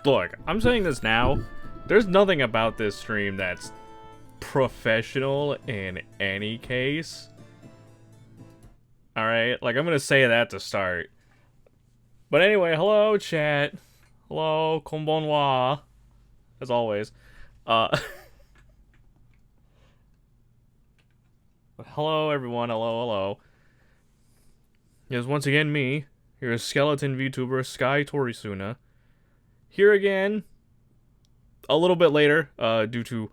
Look, I'm saying this now. There's nothing about this stream that's professional in any case. Alright, like, I'm gonna say that to start. But anyway, hello, chat. Hello, konbanwa. As always. Hello, everyone. Hello. Yes, once again, me. Here's skeleton VTuber Sky Torisuna. Here again. A little bit later, due to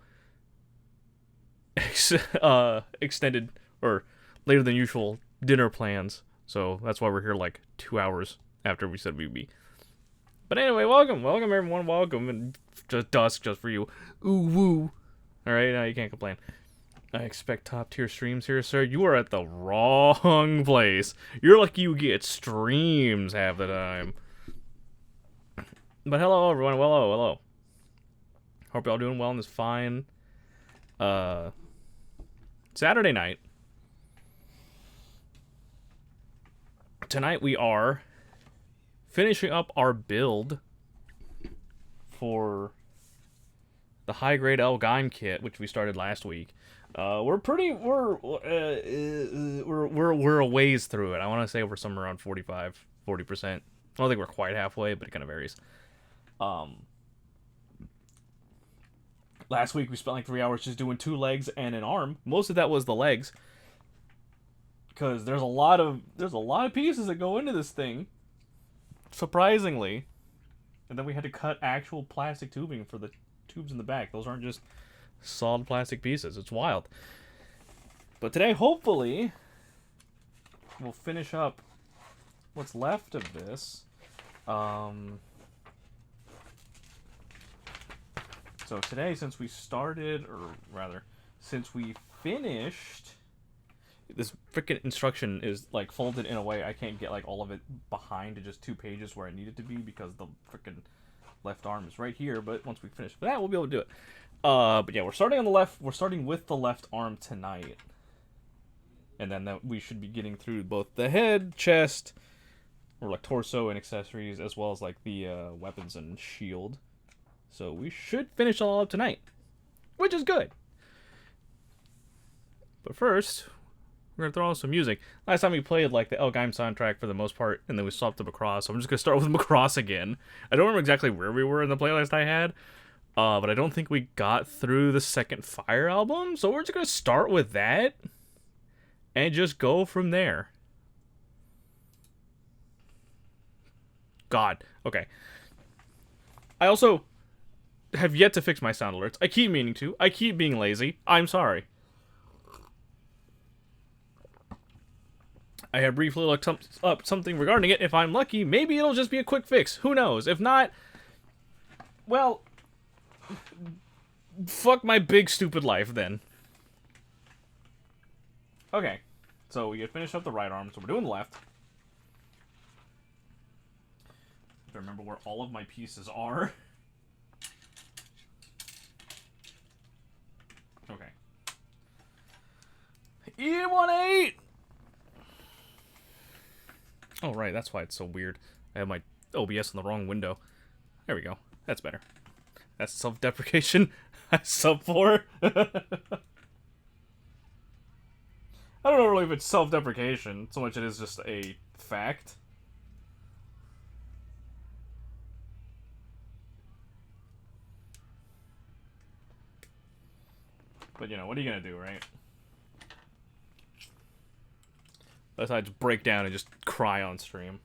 extended or later than usual dinner plans. So that's why we're here like 2 hours after we said we'd be. But anyway, welcome everyone, welcome, and just dusk just for you. Ooh woo. All right, now you can't complain. I expect top tier streams here, sir. You are at the wrong place. You're lucky you get streams half the time. But hello everyone, hello. Hope y'all doing well on this fine Saturday night. Tonight we are finishing up our build for the high grade L-Gaim kit, which we started last week. We're a ways through it. I want to say we're somewhere around 40%. I don't think we're quite halfway, but it kind of varies. Last week we spent like 3 hours just doing 2 legs and an arm. Most of that was the legs, because there's a lot of pieces that go into this thing, surprisingly. And then we had to cut actual plastic tubing for the tubes in the back. Those aren't just solid plastic pieces. It's wild. But today, hopefully, we'll finish up what's left of this. So today, since we started, or rather, since we finished, this freaking instruction is like folded in a way I can't get like all of it behind to just 2 pages where I need it to be, because the freaking left arm is right here. But once we finish that, we'll be able to do it. But yeah, we're starting on the left. We're starting with the left arm tonight, and then we should be getting through both the head, chest, or like torso and accessories, as well as like the weapons and shield. So we should finish all up tonight, which is good. But first, we're gonna throw on some music. Last time we played like the L-Gaim soundtrack for the most part, and then we swapped to Macross. So I'm just gonna start with Macross again. I don't remember exactly where we were in the playlist I had, but I don't think we got through the second Fire album. So we're just gonna start with that and just go from there. God. Okay. I also have yet to fix my sound alerts. I keep meaning to. I keep being lazy. I'm sorry. I have briefly looked up something regarding it. If I'm lucky, maybe it'll just be a quick fix. Who knows? If not, well, fuck my big stupid life then. Okay, so we had finished up the right arm, so we're doing the left. I remember where all of my pieces are. Okay. E18! Oh, right, that's why it's so weird. I have my OBS in the wrong window. There we go. That's better. That's self-deprecation. I sub for. I don't know really if it's self-deprecation, so much it is just a fact. But, you know, what are you gonna do, right? Besides break down and just cry on stream.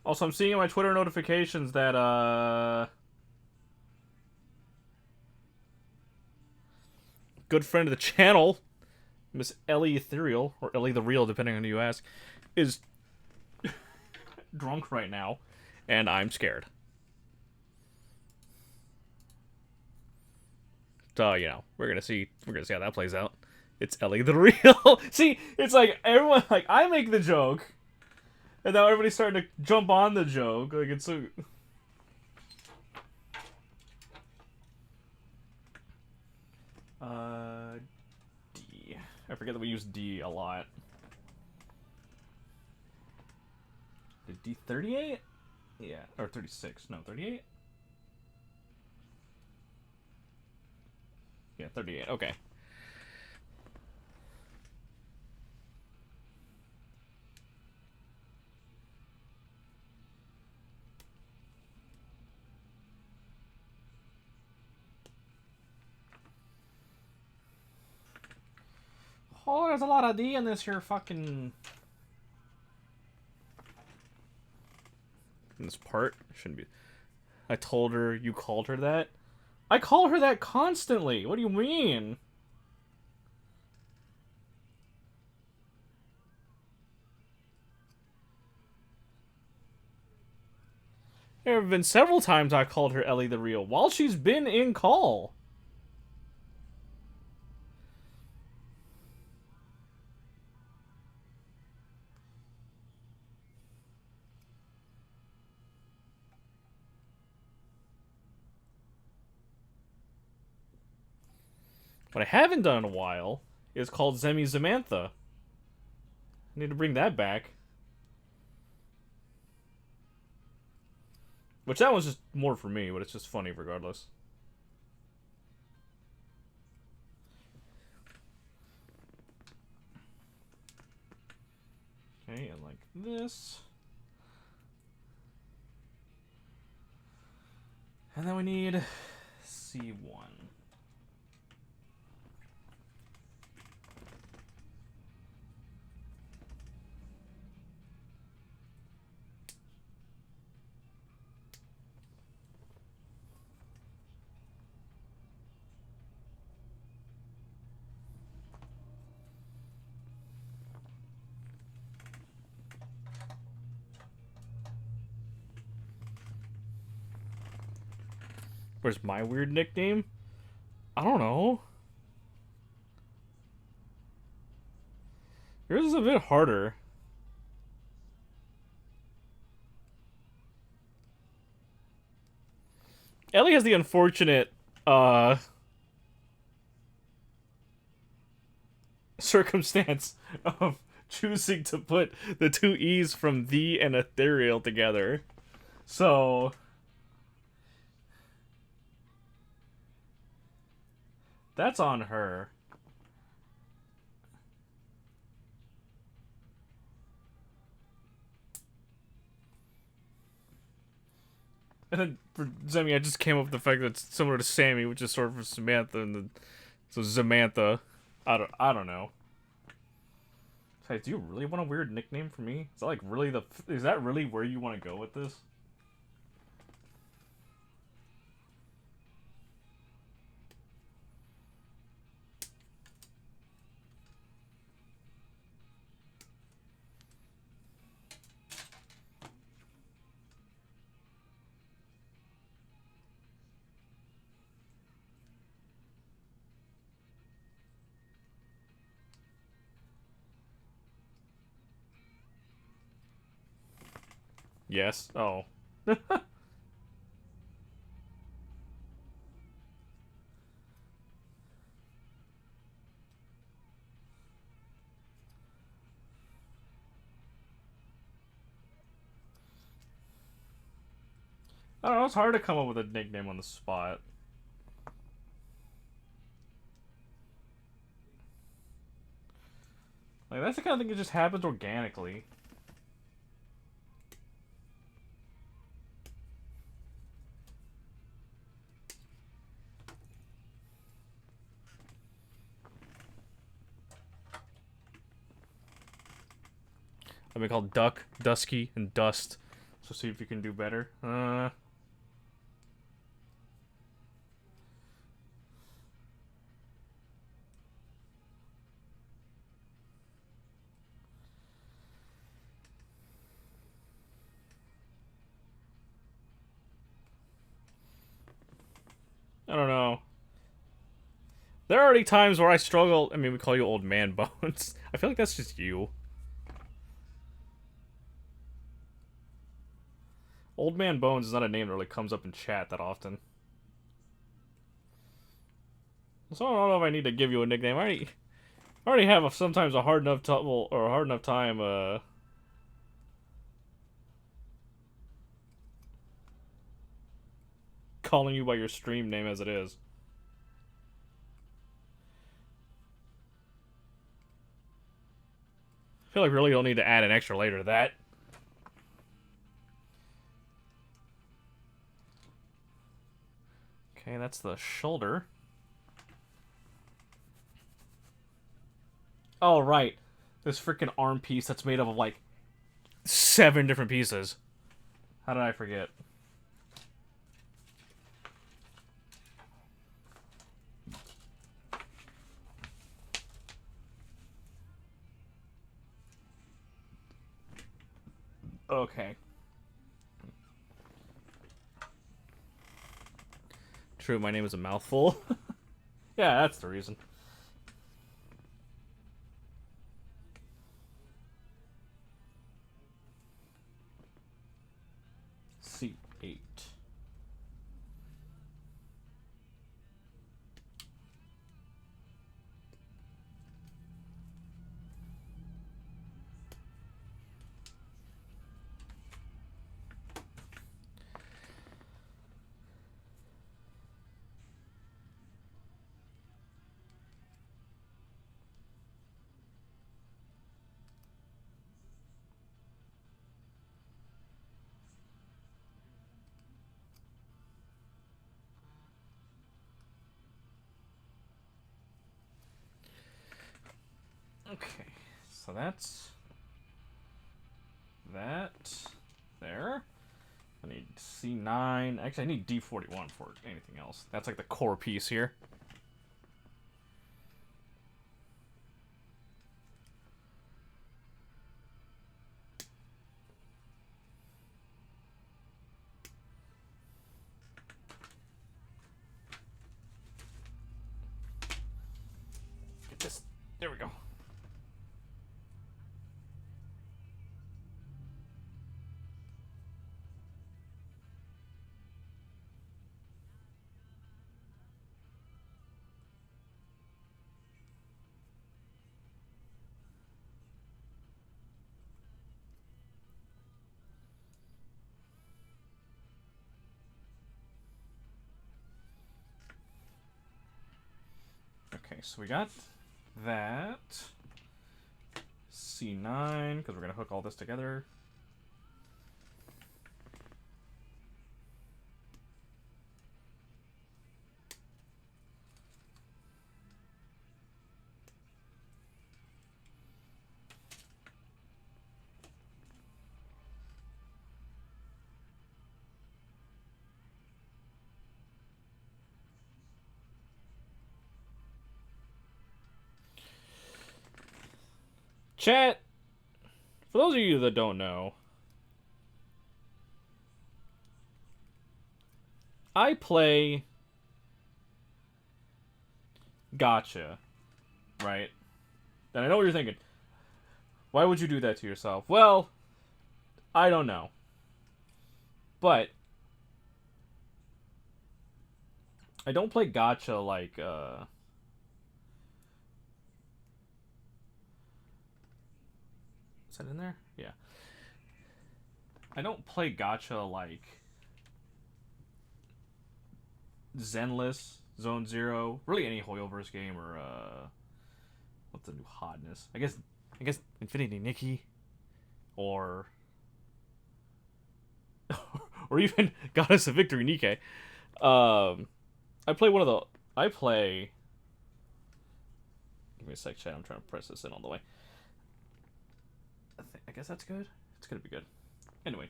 Also, I'm seeing in my Twitter notifications that, good friend of the channel, Miss Ellie Ethereal, or Ellie the Real, depending on who you ask, is drunk right now, and I'm scared. So, you know, we're gonna see how that plays out. It's Ellie the Real. See, it's like everyone, like, I make the joke, and now everybody's starting to jump on the joke. Like, it's so. D. I forget that we use D a lot. 38? Yeah, or 36. No, 38? Yeah, 38. Okay. Oh, there's a lot of D in this here fucking... In this part. Shouldn't be... I told her you called her that? I call her that constantly! What do you mean? There have been several times I called her Ellie the Real while she's been in call. What I haven't done in a while is called Zemi Zamantha. I need to bring that back. Which that one's just more for me, but it's just funny regardless. Okay, and like this. And then we need C1. Where's my weird nickname? I don't know. Yours is a bit harder. Ellie has the unfortunate circumstance of choosing to put the two E's from the and ethereal together. So that's on her. And then for Zemi, I just came up with the fact that it's similar to Sammy, which is sort of Samantha, and so Zamantha. I don't know. Hey, do you really want a weird nickname for me? Is that like really is that really where you want to go with this? Yes. Oh. I don't know, it's hard to come up with a nickname on the spot. Like, that's the kind of thing that just happens organically. I've been called Duck, Dusky, and Dust. So see if you can do better. I don't know. There are already times where I struggle. I mean, we call you Old Man Bones. I feel like that's just you. Old Man Bones is not a name that really comes up in chat that often. So I don't know if I need to give you a nickname. I already have sometimes a hard enough time, calling you by your stream name as it is. I feel like we really don't need to add an extra layer to that. Okay, that's the shoulder. Oh, right. This freaking arm piece that's made up of, like, 7 different pieces. How did I forget? Okay. True, my name is a mouthful. Yeah, that's the reason. C8. Okay, so that's that there. I need C9. Actually, I need D41 for anything else. That's like the core piece here. Get this. There we go. Okay, so we got that. C9, because we're going to hook all this together. Chat, for those of you that don't know, I play Gotcha, right? And I know what you're thinking. Why would you do that to yourself? Well, I don't know. But I don't play Gotcha like, Is that in there? Yeah. I don't play Gotcha like Zenless, Zone Zero, really any Hoyoverse game, or what's the new hotness? I guess Infinity Nikki, or or even Goddess of Victory Nikke. I play one of the. I play. Give me a sec, chat. I'm trying to press this in all the way. I guess that's good. It's gonna be good. Anyway,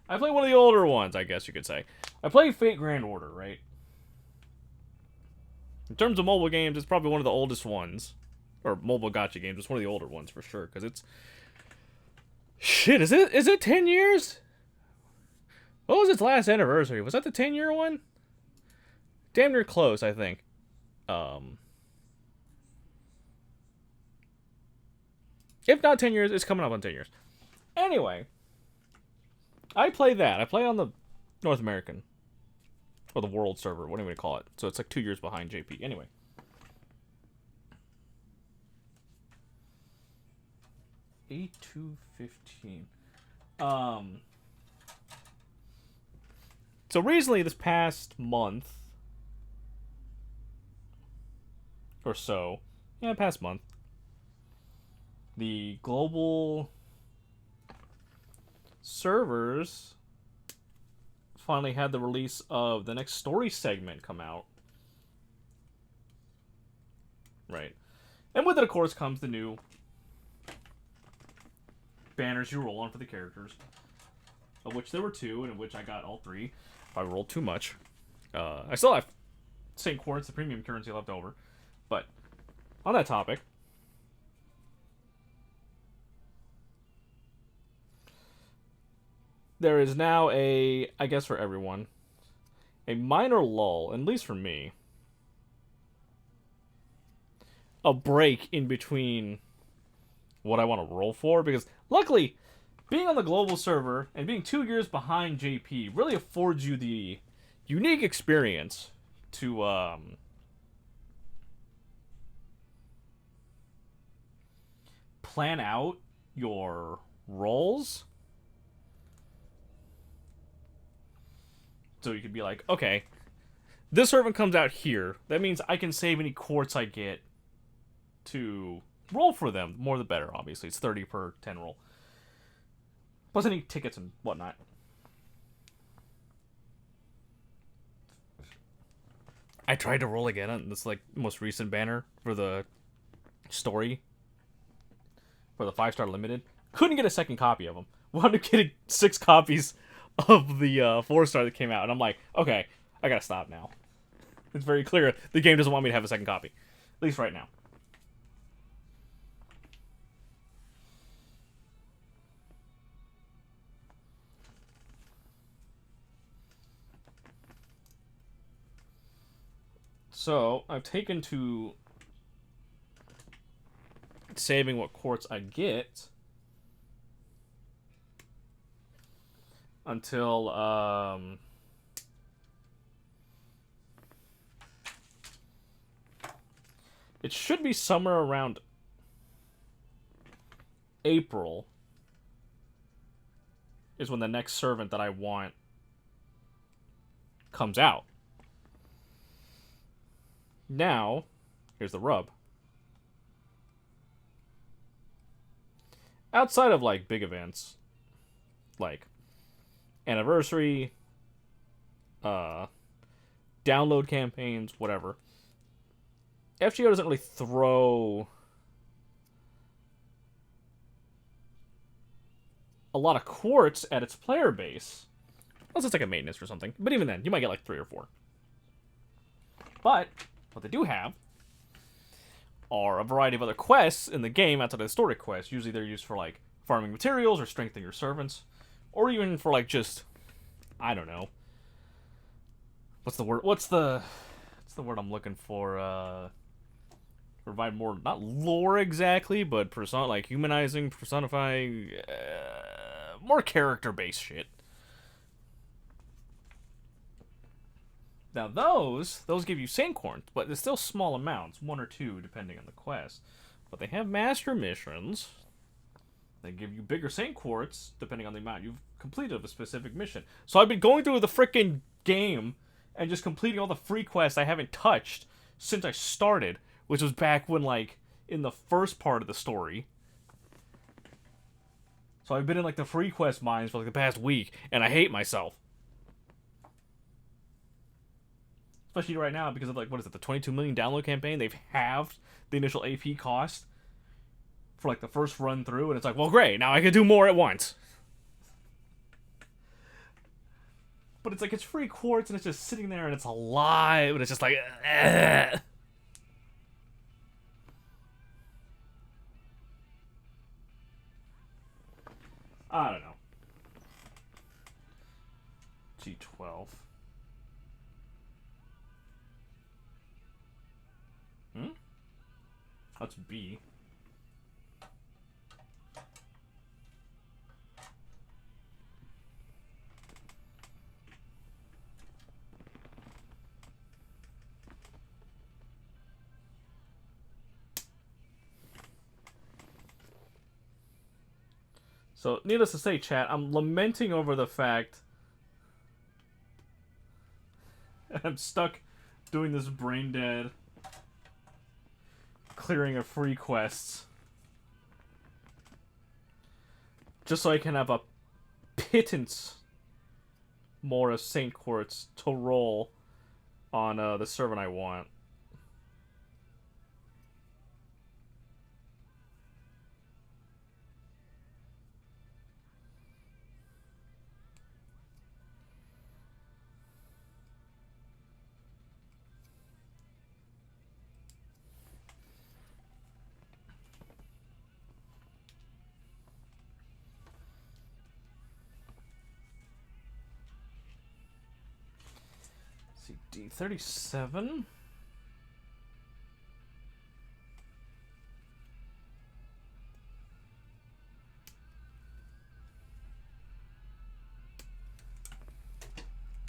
I play one of the older ones, I guess you could say. I play Fate Grand Order, right? In terms of mobile games, it's probably one of the oldest ones. Or mobile gacha games. It's one of the older ones for sure, because it's... Shit, is it 10 years? What was its last anniversary? Was that the 10-year one? Damn near close, I think. If not 10 years, it's coming up on 10 years. Anyway, I play that. I play on the North American. Or the world server, whatever you call it. So it's like 2 years behind JP. Anyway. A215. So recently, this past month or so, yeah, past month, the global servers finally had the release of the next story segment come out. Right. And with it, of course, comes the new banners you roll on for the characters, of which there were 2, and in which I got all 3. If I rolled too much. I still have St. Quartz, the premium currency, left over. But on that topic, there is now I guess for everyone, a minor lull, at least for me, a break in between what I want to roll for, because luckily, being on the global server and being 2 years behind JP really affords you the unique experience to plan out your rolls. So you could be like, okay, this servant comes out here. That means I can save any quartz I get to roll for them. The more the better, obviously. It's 30 per 10 roll. Plus any tickets and whatnot. I tried to roll again on this most recent banner for the story. For the 5-star limited. Couldn't get a second copy of them. Wound up getting 6 copies of the 4-star that came out. And I'm like, okay, I gotta stop now. It's very clear the game doesn't want me to have a second copy. At least right now. So, I've taken to saving what quartz I get until it should be somewhere around April is when the next servant that I want comes out. Now, here's the rub. Outside of big events, like anniversary, download campaigns, whatever, FGO doesn't really throw a lot of quartz at its player base. Unless it's like a maintenance or something. But even then, you might get 3 or 4. But what they do have are a variety of other quests in the game outside of the story quests. Usually they're used for farming materials or strengthening your servants, or even for just, I don't know, what's the word I'm looking for? Provide more, not lore exactly, but humanizing, personifying, more character-based shit. Now those give you Saint Quartz, but they're still small amounts, 1 or 2 depending on the quest. But they have master missions. They give you bigger Saint Quartz depending on the amount you've completed of a specific mission. So I've been going through the frickin' game and just completing all the free quests I haven't touched since I started, which was back when in the first part of the story. So I've been in the free quest mines for the past week, and I hate myself. Especially right now because of what is it, the 22 million download campaign? They've halved the initial AP cost for the first run through, and it's well, great, now I can do more at once. But it's it's free quartz and it's just sitting there and it's alive and it's just ugh. I don't know. G12. That's B. So, needless to say, chat, I'm lamenting over the fact I'm stuck doing this brain dead clearing of free quests just so I can have a pittance more of Saint Quartz to roll on the servant I want. D37.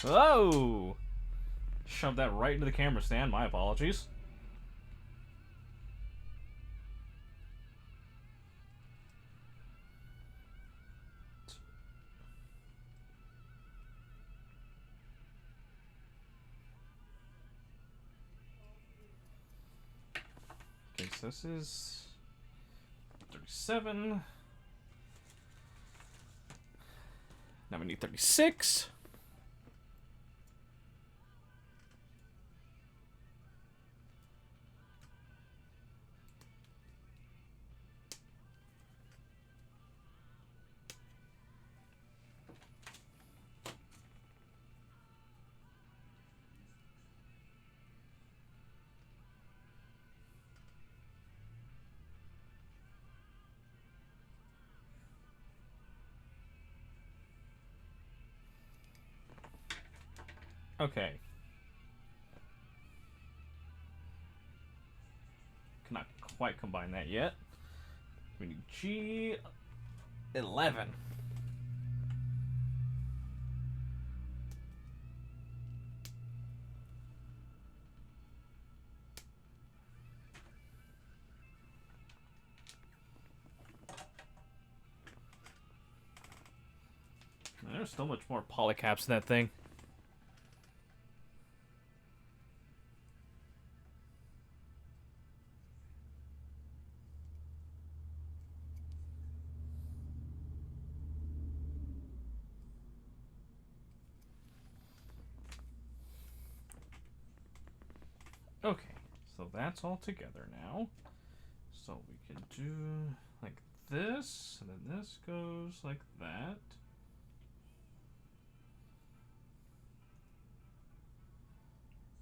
Oh! Shoved that right into the camera stand. My apologies. Okay, so this is 37. Now we need 36. Okay. Cannot quite combine that yet. We need G11. There's so much more polycaps in that thing. Okay, so that's all together now. So we can do like this, and then this goes like that.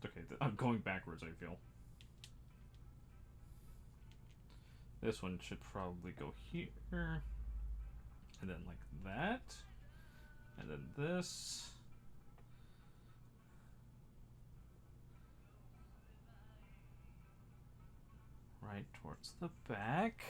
Okay, I'm going backwards, I feel. This one should probably go here, and then like that, and then this. Right towards the back.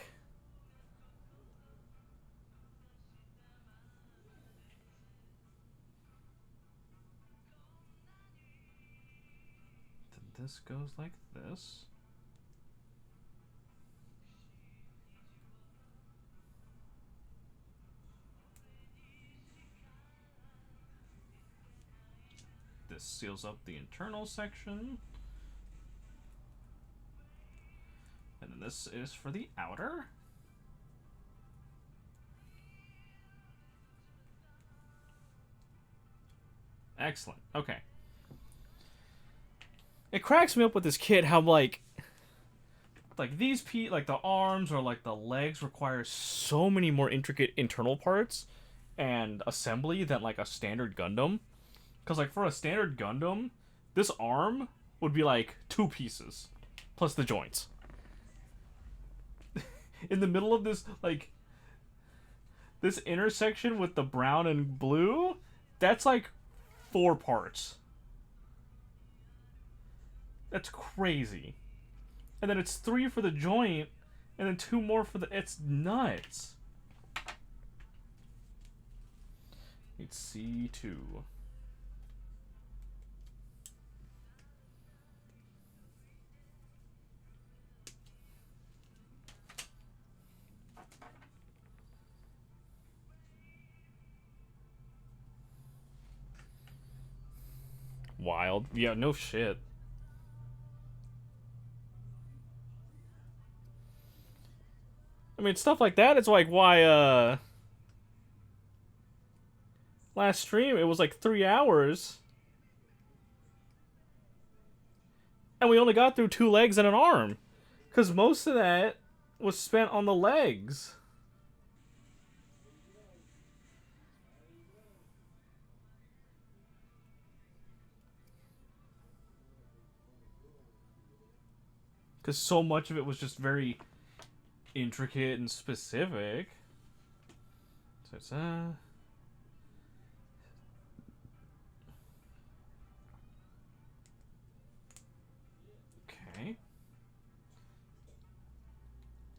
Then this goes like this. This seals up the internal section. And then this is for the outer. Excellent. Okay. It cracks me up with this kit how like these like the arms or like the legs require so many more intricate internal parts and assembly than like a standard Gundam. Because like for a standard Gundam, this arm would be like 2 pieces plus the joints. In the middle of this, like, this intersection with the brown and blue, that's like 4 parts. That's crazy. And then it's 3 for the joint, and then 2 more for the... It's nuts. It's C2. wild. Yeah, no shit. I mean, stuff like that, it's like why, last stream, it was like 3 hours. And we only got through 2 legs and an arm. Because most of that was spent on the legs. Because so much of it was just very intricate and specific. So it's, okay.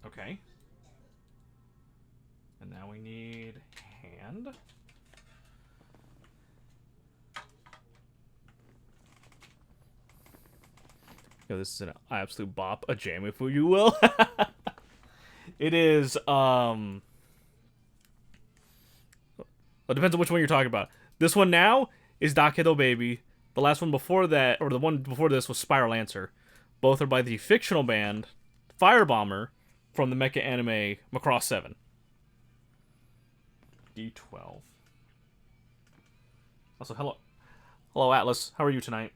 Okay. And now we need hand. Yo, this is an absolute bop, a jam if you will. It is, well, it depends on which one you're talking about. This one now is Dakedo Baby. The last one before that, or the one before this, was Spiral Answer. Both are by the fictional band Firebomber from the mecha anime Macross 7. D12. Also, hello. Hello, Atlas. How are you tonight?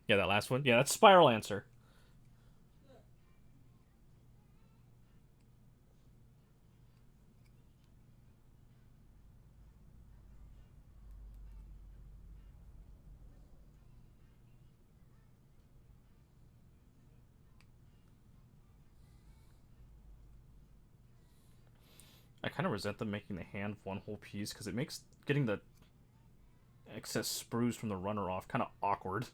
Yeah, that last one. Yeah, that's Spiral Answer. I kind of resent them making the hand one whole piece because it makes getting the excess sprues from the runner off kind of awkward.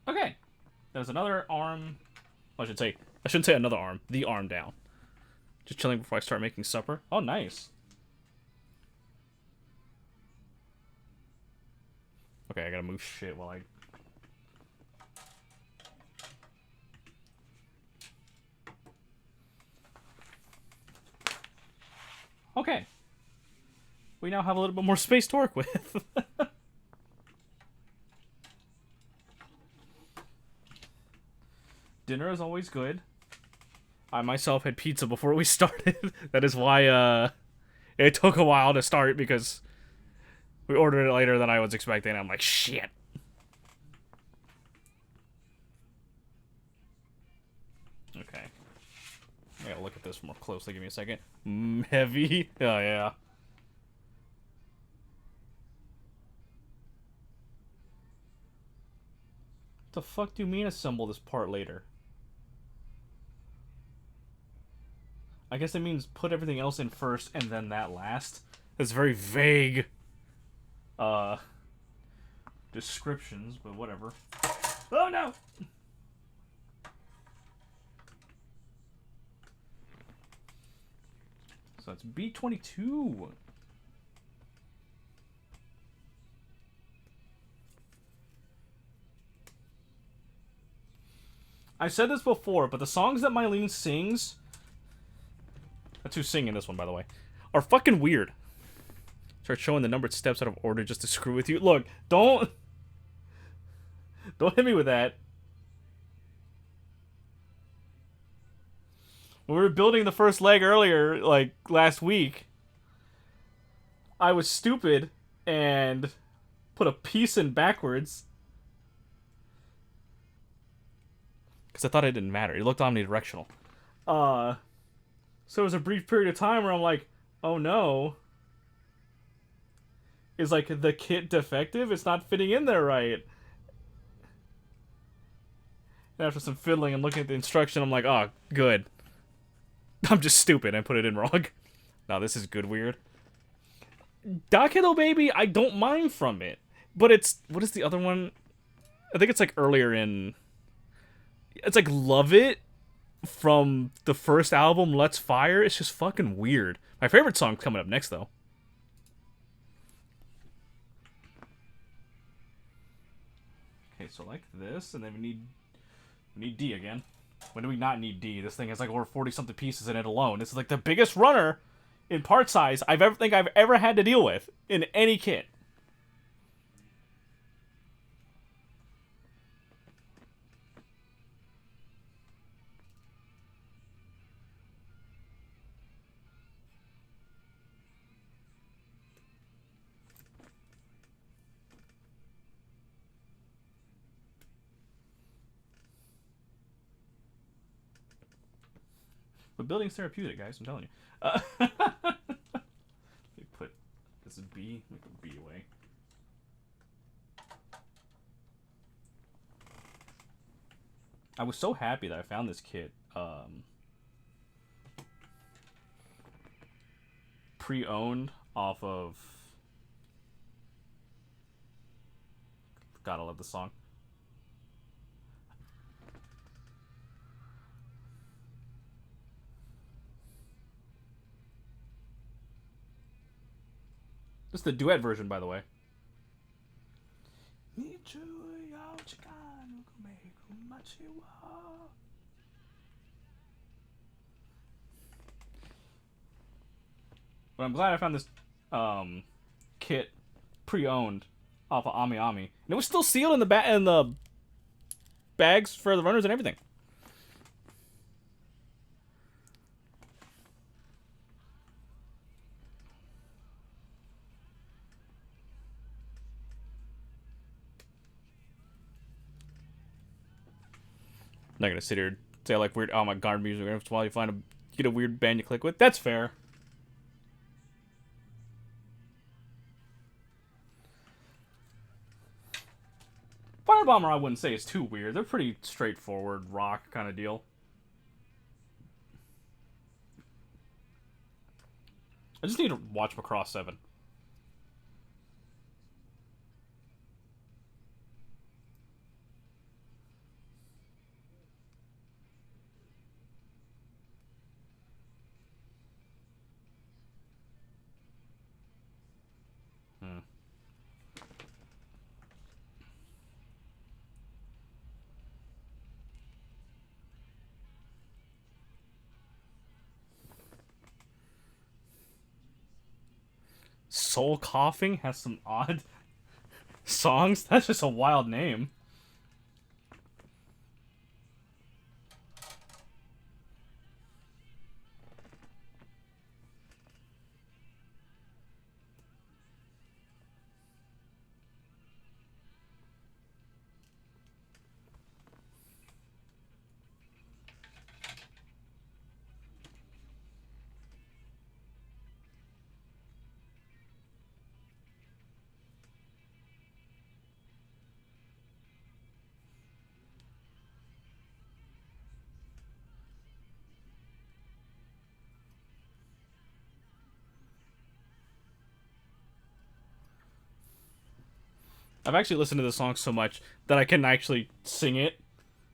Okay. There's another arm. Well, I shouldn't say another arm. The arm down. Just chilling before I start making supper. Oh, nice. Okay, I gotta move shit while I... Okay. We now have a little bit more space to work with. Dinner is always good. I myself had pizza before we started. That is why it took a while to start, because we ordered it later than I was expecting. I'm like, shit. Okay. I gotta look at this more closely. Give me a second. Heavy. Oh, yeah. The fuck do you mean assemble this part later? I guess it means put everything else in first and then that last. That's very vague descriptions, but whatever. Oh no! So it's B22. I've said this before, but the songs that Mylene sings... That's who's singing this one, by the way. Are fucking weird. Start showing the numbered steps out of order just to screw with you. Look, don't hit me with that. When we were building the first leg earlier, like last week, I was stupid and put a piece in backwards. Because I thought it didn't matter. It looked omnidirectional. So there was a brief period of time where I'm like, oh no. Is like the kit defective? It's not fitting in there right. And after some fiddling and looking at the instruction, I'm like, oh, good. I'm just stupid. I put it in wrong. Now this is good weird. Dakedo Baby, I don't mind from it. But it's... What is the other one? I think it's like earlier in... It's like Love It. from the first album, Let's Fire. It's just fucking weird. My favorite song's coming up next, though. Okay, so like this, and then we need D again. When do we not need D? This thing has like over 40-something pieces in it alone. This is like the biggest runner in part size I've ever had to deal with in any kit. But building's therapeutic, guys. I'm telling you. They put this is B. Let me put B away. I was so happy that I found this kit pre-owned off of. God, I love this song. This is the duet version, by the way. But I'm glad I found this kit pre-owned off of Ami Ami, and it was still sealed in the bags for the runners and everything. I'm not gonna sit here and say I like weird oh my god music while you get a weird band you click with. That's fair. Firebomber I wouldn't say is too weird. They're pretty straightforward rock kind of deal. I just need to watch Macross 7. Soul Coughing has some odd songs. That's just a wild name. I've actually listened to this song so much that I can actually sing it,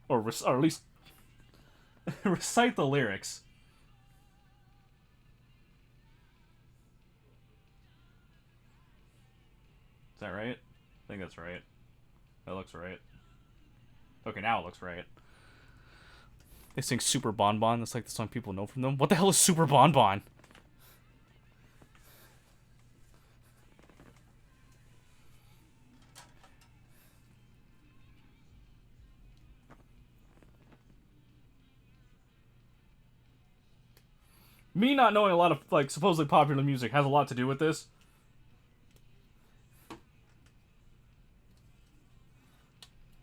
or at least recite the lyrics. Is that right? I think that's right. That looks right. Okay, now it looks right. They sing Super Bon Bon. That's like the song people know from them. What the hell is Super Bon Bon? Me not knowing a lot of like supposedly popular music has a lot to do with this.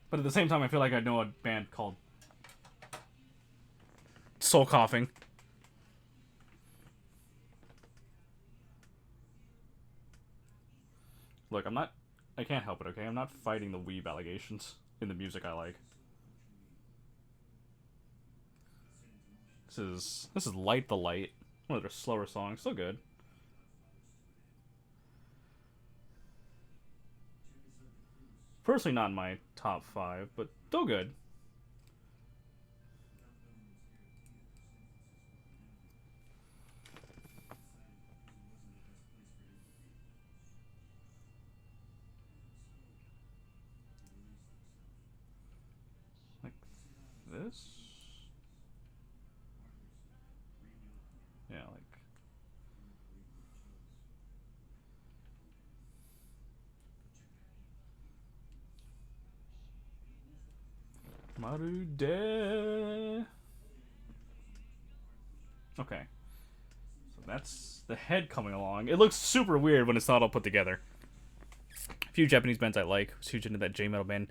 But at the same time, I feel like I know a band called Soul Coughing. Look, I can't help it, okay? I'm not fighting the weeb allegations in the music I like. This is Light the Light. One of their slower songs. Still good. Personally not in my top 5, but still good. this? Yeah, like... Marude. Okay. So that's the head coming along. It looks super weird when it's not all put together. A few Japanese bands I like. I was huge into that J-metal band,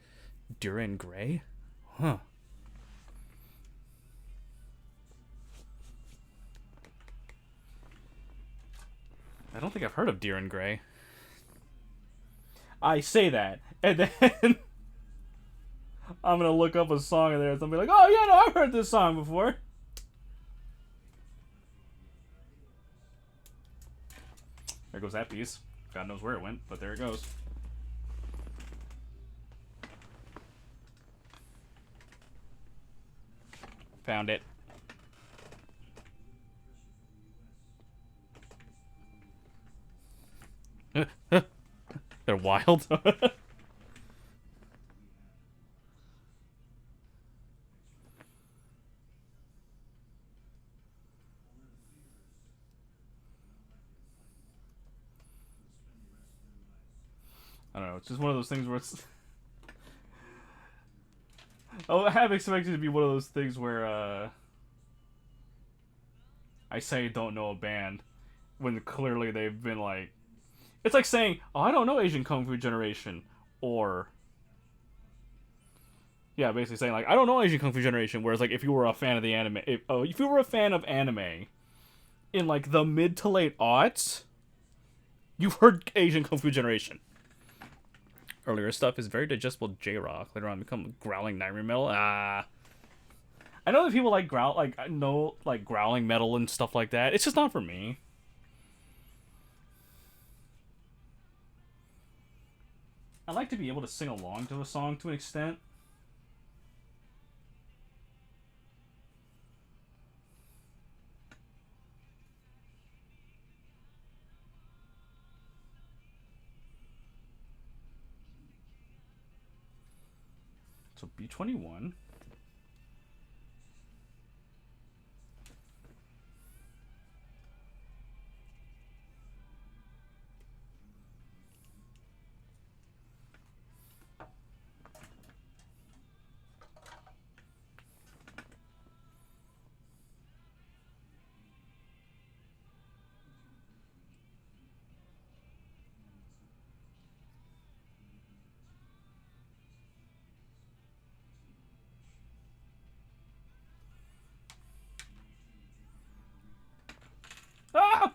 Duran Gray. Huh. I don't think I've heard of Duran Gray. I say that, and then I'm gonna look up a song in there and I'll be like, oh yeah, no, I've heard this song before. There goes that piece. God knows where it went, but there it goes. Found it. They're wild. I don't know. It's just one of those things where it's... Oh, I have expected it to be one of those things where, I say don't know a band, when clearly they've been like... It's like saying, oh, I don't know Asian Kung Fu Generation, or... Yeah, basically saying, like, I don't know Asian Kung Fu Generation, whereas, like, if you were a fan of the anime... If you were a fan of anime in, like, the mid to late aughts, you've heard Asian Kung Fu Generation. Earlier stuff is very digestible J-rock. Later on, become growling nightmare metal. I know that people like growling metal and stuff like that. It's just not for me. I like to be able to sing along to a song to an extent. So B21. Ah!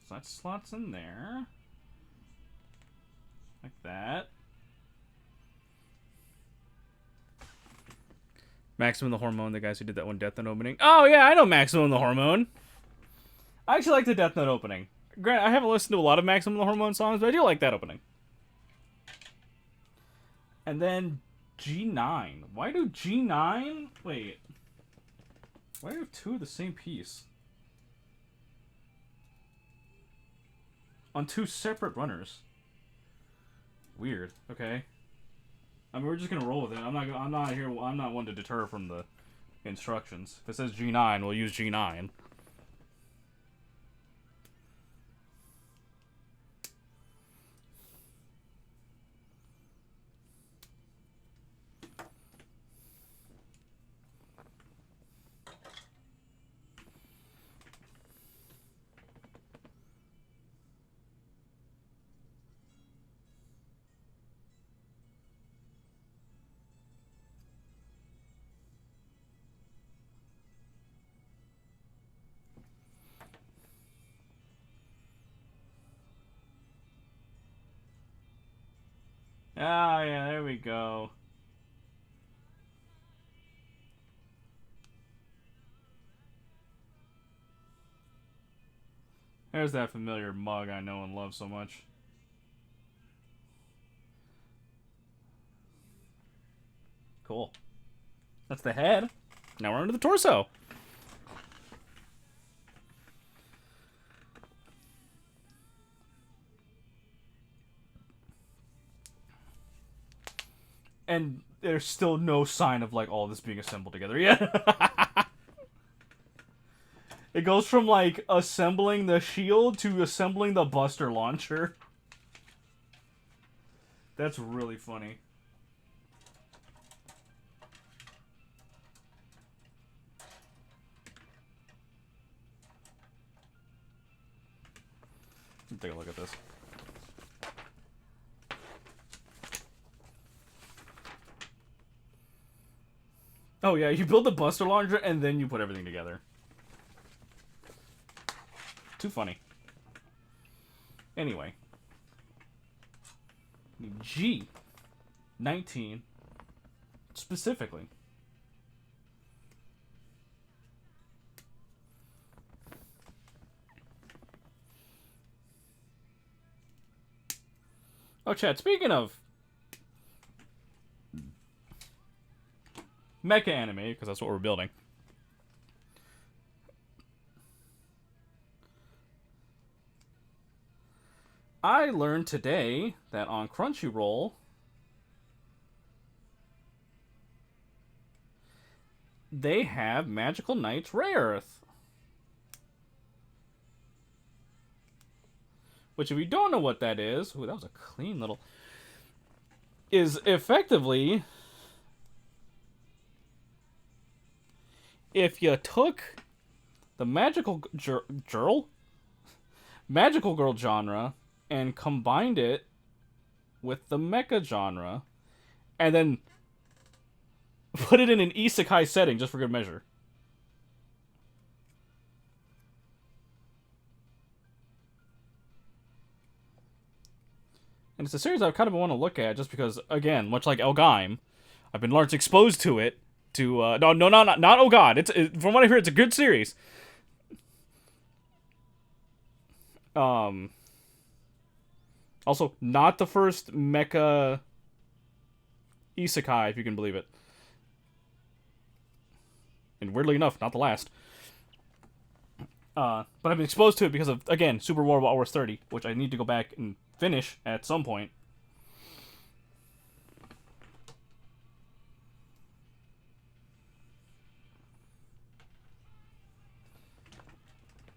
So that slots in there. Like that. Maximum the Hormone, the guys who did that one Death Note opening. Oh yeah, I know Maximum the Hormone. I actually like the Death Note opening. Grant, I haven't listened to a lot of Maximum the Hormone songs, but I do like that opening. And then G9. Why do G9? Wait. Why do you have two of the same piece? On two separate runners. Weird. Okay. I mean, we're just gonna roll with it. I'm not one to deter from the instructions. If it says G9, we'll use G9. Ah, yeah, there we go. There's that familiar mug I know and love so much. Cool. That's the head. Now we're under the torso. And there's still no sign of, like, all this being assembled together yet. It goes from, like, assembling the shield to assembling the Buster launcher. That's really funny. Let's take a look at this. Oh yeah, you build the Buster launcher and then you put everything together. Too funny. Anyway. G19 specifically. Oh, Chad, speaking of mecha anime, because that's what we're building. I learned today that on Crunchyroll, they have Magical Knights Rare Earth. Which, if you don't know what that is... Ooh, that was a clean little... Is effectively... If you took the Magical Girl genre and combined it with the mecha genre, and then put it in an isekai setting just for good measure. And it's a series I kind of want to look at just because, again, much like L-Gaim, I've been largely exposed to it. Not oh god. From what I hear, it's a good series. Also, not the first mecha isekai, if you can believe it. And weirdly enough, not the last. But I've been exposed to it because of, again, Super Robot Wars 30, which I need to go back and finish at some point.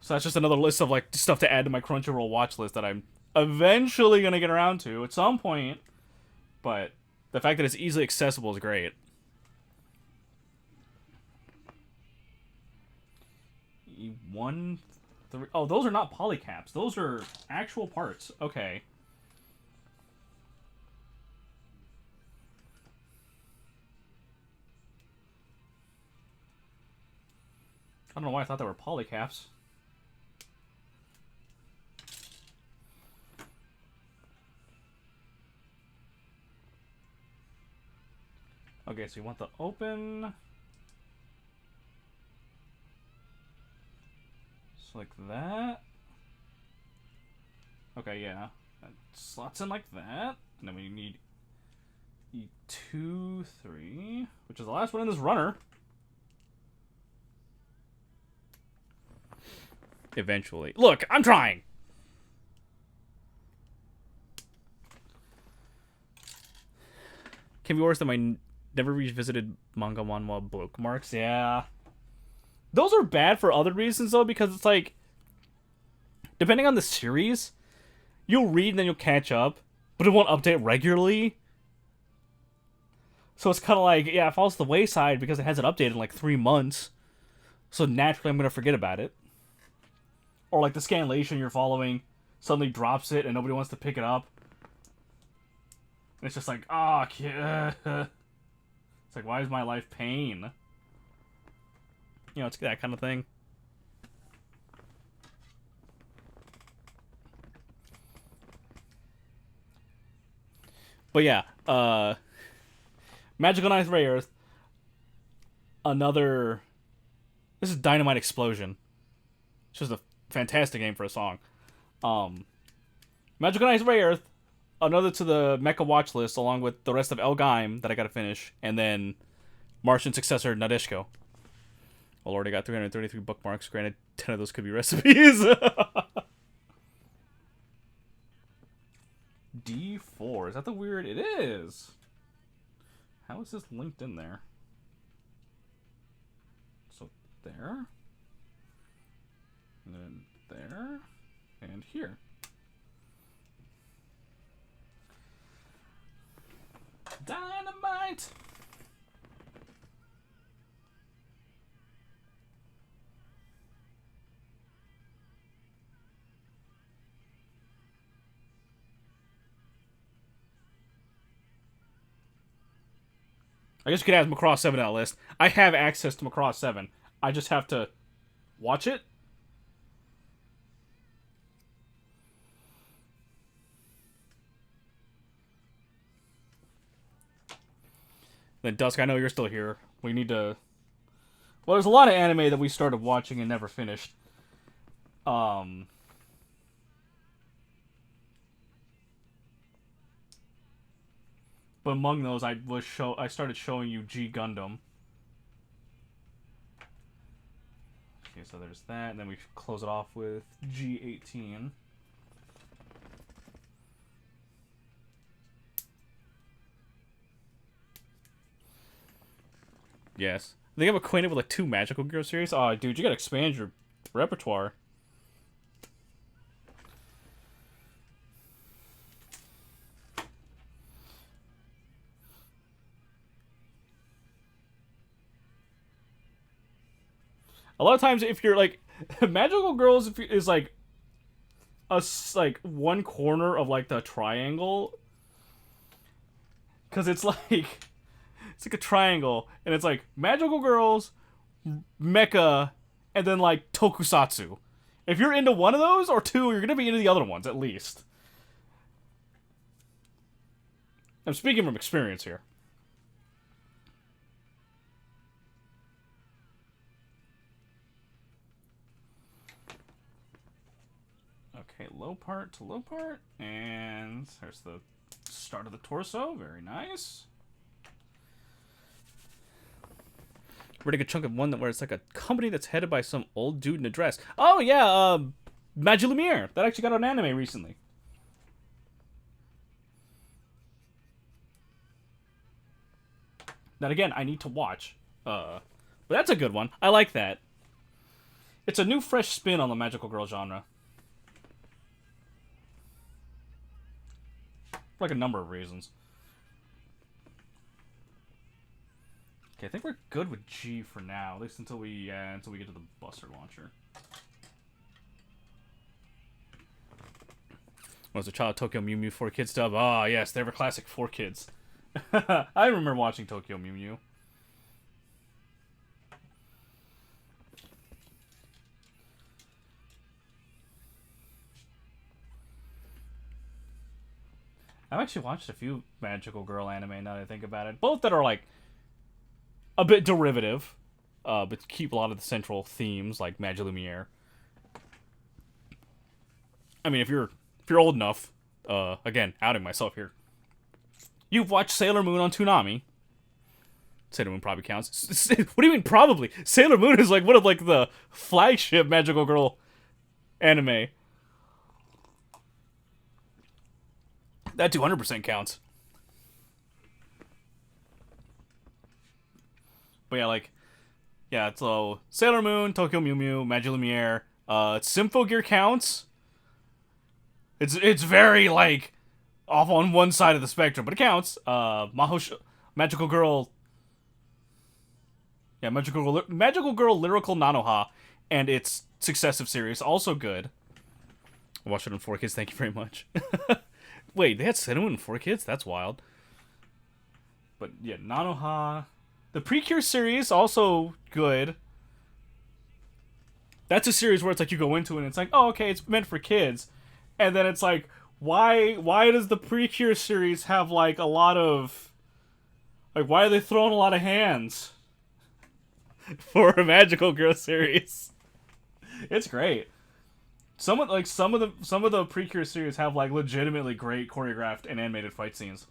So that's just another list of, like, stuff to add to my Crunchyroll watch list that I'm eventually going to get around to at some point. But the fact that it's easily accessible is great. Oh, those are not polycaps. Those are actual parts. Okay. I don't know why I thought they were polycaps. Okay, so you want the open... Just like that. Okay, yeah. That slots in like that. And then we need E2, 3, which is the last one in this runner. Eventually. Look, I'm trying! Can be worse than my never revisited manga manhwa bookmarks. Yeah. Those are bad for other reasons, though, because it's like, depending on the series, you'll read and then you'll catch up, but it won't update regularly. So it's kind of like, yeah, it falls to the wayside because it hasn't updated in like 3 months. So naturally, I'm going to forget about it. Or like the scanlation you're following suddenly drops it and nobody wants to pick it up. And it's just like, ah, oh, it's like, why is my life pain? You know, it's that kind of thing. But yeah, Magical Knights Rare Earth. Another... This is Dynamite Explosion. It's just a fantastic name for a song. Magical Knights Rare Earth. Another to the mecha watch list, along with the rest of L-Gaim that I gotta finish. And then Martian successor, Nadeshiko. Well, already got 333 bookmarks. Granted, 10 of those could be recipes. D4. Is that the weird? It is. how is this linked in there? So there. And then there. And here. Dynamite! I guess you could add Macross 7 to that list. I have access to Macross 7. I just have to watch it. Then Dusk, I know you're still here. We need to... Well, there's a lot of anime that we started watching and never finished. But among those, I started showing you G Gundam. Okay, so there's that, and then we close it off with G18. Yes. I think I'm acquainted with like 2 Magical Girl series. Oh, dude, you gotta expand your repertoire. A lot of times, if you're like Magical Girls, is like one corner of like the triangle, because it's like a triangle, and it's like Magical Girls, Mecha, and then like Tokusatsu. If you're into one of those or 2, you're gonna be into the other ones at least. I'm speaking from experience here. Okay, low part to low part, and there's the start of the torso. Very nice. Pretty good chunk of one where it's like a company that's headed by some old dude in a dress. Oh yeah, Magie Lumiere. That actually got an anime recently. That again, I need to watch. But that's a good one. I like that. It's a new, fresh spin on the magical girl genre. For like a number of reasons. Okay, I think we're good with G for now, at least until we get to the Buster Launcher. Was a child Tokyo Mew Mew 4Kids dub? Ah, yes, they were classic 4Kids. I remember watching Tokyo Mew Mew. I've actually watched a few magical girl anime now that I think about it. Both that are like a bit derivative, but keep a lot of the central themes like Magie Lumiere. I mean, if you're old enough, again, outing myself here, you've watched Sailor Moon on Toonami. Sailor Moon probably counts. What do you mean probably? Sailor Moon is like one of like the flagship magical girl anime. That 200% counts. But yeah, like, yeah, so Sailor Moon, Tokyo Mew Mew, Magie Lumiere, Symphogear counts. It's very like off on one side of the spectrum, but it counts. Magical Girl. Yeah, Magical Girl Lyrical Nanoha and its successive series, also good. I watched it on 4Kids, thank you very much. Wait, they had Sailor Moon in 4Kids? That's wild. But yeah, Nanoha. The Precure series, also good. That's a series where it's like you go into it and it's like, oh, okay, it's meant for kids. And then it's like, why does the Precure series have like a lot of... Like, why are they throwing a lot of hands for a magical girl series? It's great. Some of the Precure series have like legitimately great choreographed and animated fight scenes.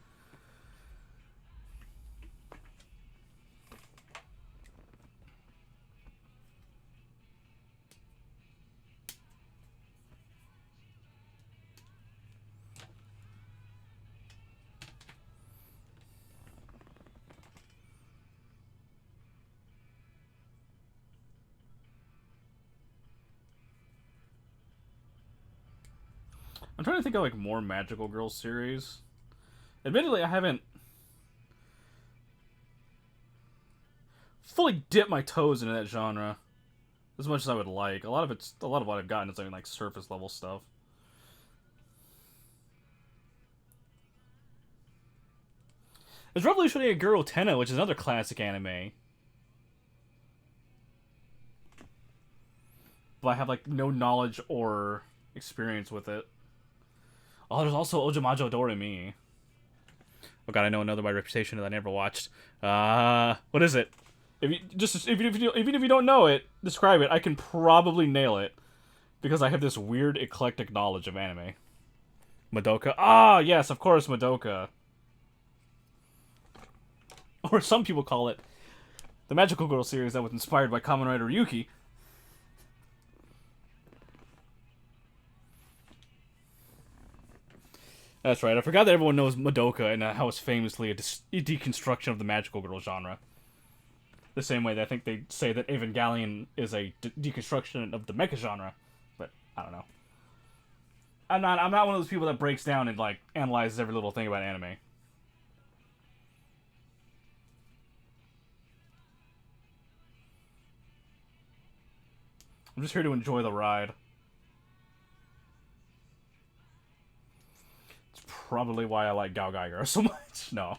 I'm trying to think of like more Magical Girl series. Admittedly, I haven't fully dipped my toes into that genre as much as I would like. A lot of what I've gotten is like surface level stuff. There's Revolutionary Girl Tenno, which is another classic anime. But I have like no knowledge or experience with it. Oh, there's also Ojamajo Doremi. Oh god, I know another by reputation that I never watched. What is it? Even if you don't know it, describe it. I can probably nail it because I have this weird eclectic knowledge of anime. Madoka. Ah, yes, of course, Madoka. Or some people call it the Magical Girl series that was inspired by Kamen Rider Yuki. That's right. I forgot that everyone knows Madoka and how it's famously a deconstruction of the Magical Girl genre. The same way that I think they say that Evangelion is a deconstruction of the mecha genre, but I don't know. I'm not one of those people that breaks down and like analyzes every little thing about anime. I'm just here to enjoy the ride. It's probably why I like Gao Geiger so much. No.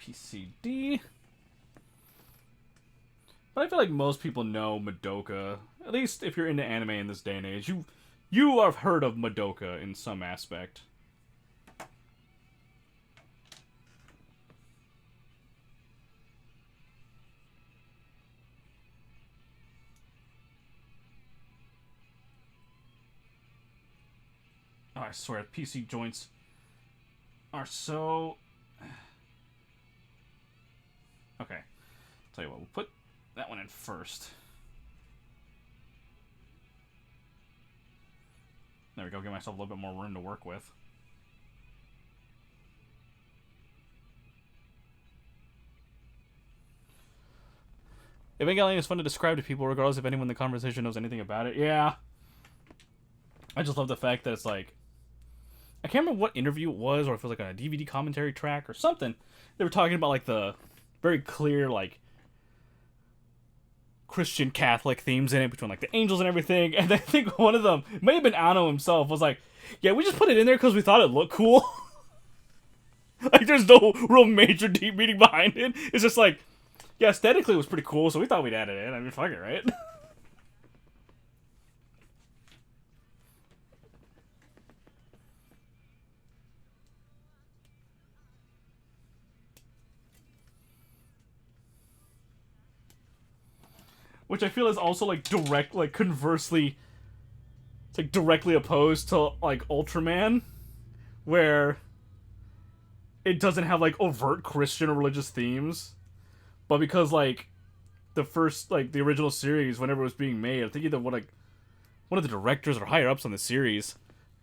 PCD. But I feel like most people know Madoka. At least if you're into anime in this day and age, you have heard of Madoka in some aspect. Oh, I swear, PC joints are so... Okay. Tell you what, we'll put that one in first. There we go, give myself a little bit more room to work with. Evangelion is fun to describe to people regardless if anyone in the conversation knows anything about it. Yeah. I just love the fact that it's like... I can't remember what interview it was, or if it was like a DVD commentary track or something. They were talking about like the very clear like Christian Catholic themes in it between like the angels and everything. And I think one of them, it may have been Anno himself, was like, yeah, we just put it in there because we thought it looked cool. Like there's no real major deep meaning behind it. It's just like, yeah, aesthetically it was pretty cool, so we thought we'd add it in. I mean, fuck it, right? Which I feel is also like conversely, it's like directly opposed to like Ultraman, where it doesn't have like overt Christian or religious themes, but because like the first like the original series, whenever it was being made, I think either one of the directors or higher ups on the series,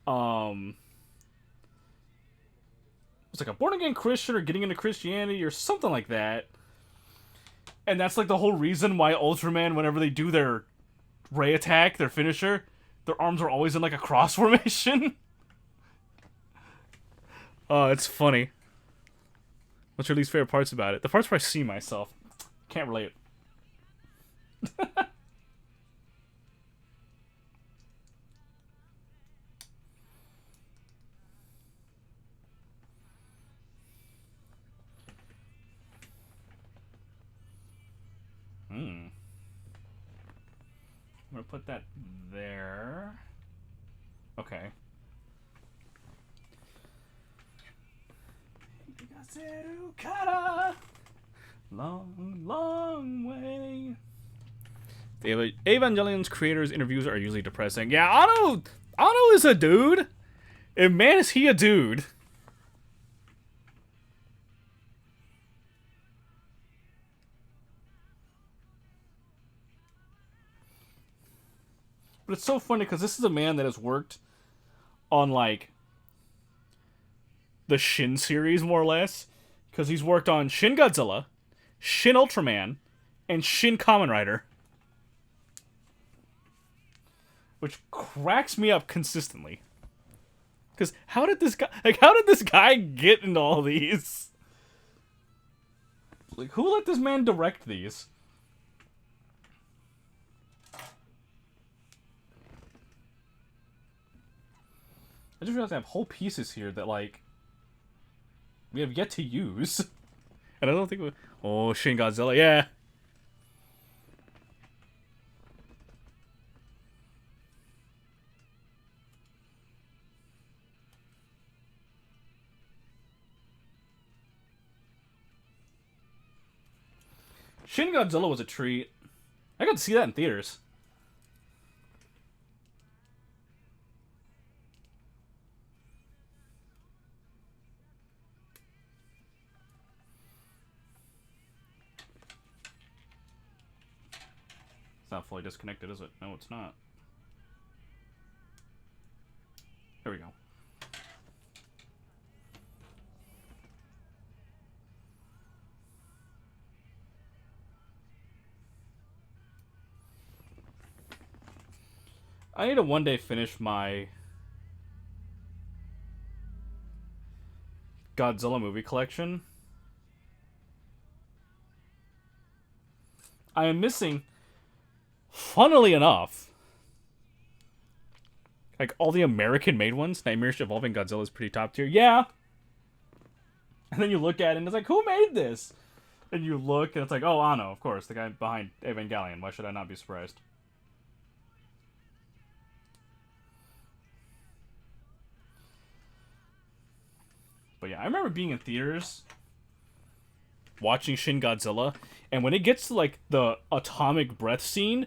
was like a born again Christian or getting into Christianity or something like that. And that's like the whole reason why Ultraman, whenever they do their ray attack, their finisher, their arms are always in like a cross formation. Oh, it's funny. What's your least favorite parts about it? The parts where I see myself. Can't relate. I'm gonna put that there. Okay. Long, long way. The Evangelion's creators' interviews are usually depressing. Yeah, Ano is a dude. And man, is he a dude. But it's so funny because this is a man that has worked on like the Shin series more or less, Because he's worked on Shin Godzilla, Shin Ultraman, and Shin Kamen Rider. Which cracks me up consistently. Because how did this guy get into all these? Like, who let this man direct these? I just realized I have whole pieces here that, like, we have yet to use. And I don't think we... Oh, Shin Godzilla, yeah. Shin Godzilla was a treat. I got to see that in theaters. It's not fully disconnected, is it? No, it's not. There we go. I need to one day finish my Godzilla movie collection. I am missing, funnily enough, like all the American-made ones. Nightmarish Evolving Godzilla is pretty top tier. Yeah. And then you look at it and it's like, who made this? And you look and it's like, oh, Anno, of course, the guy behind Evangelion. Why should I not be surprised? But yeah, I remember being in theaters watching Shin Godzilla, and when it gets to, like, the atomic breath scene,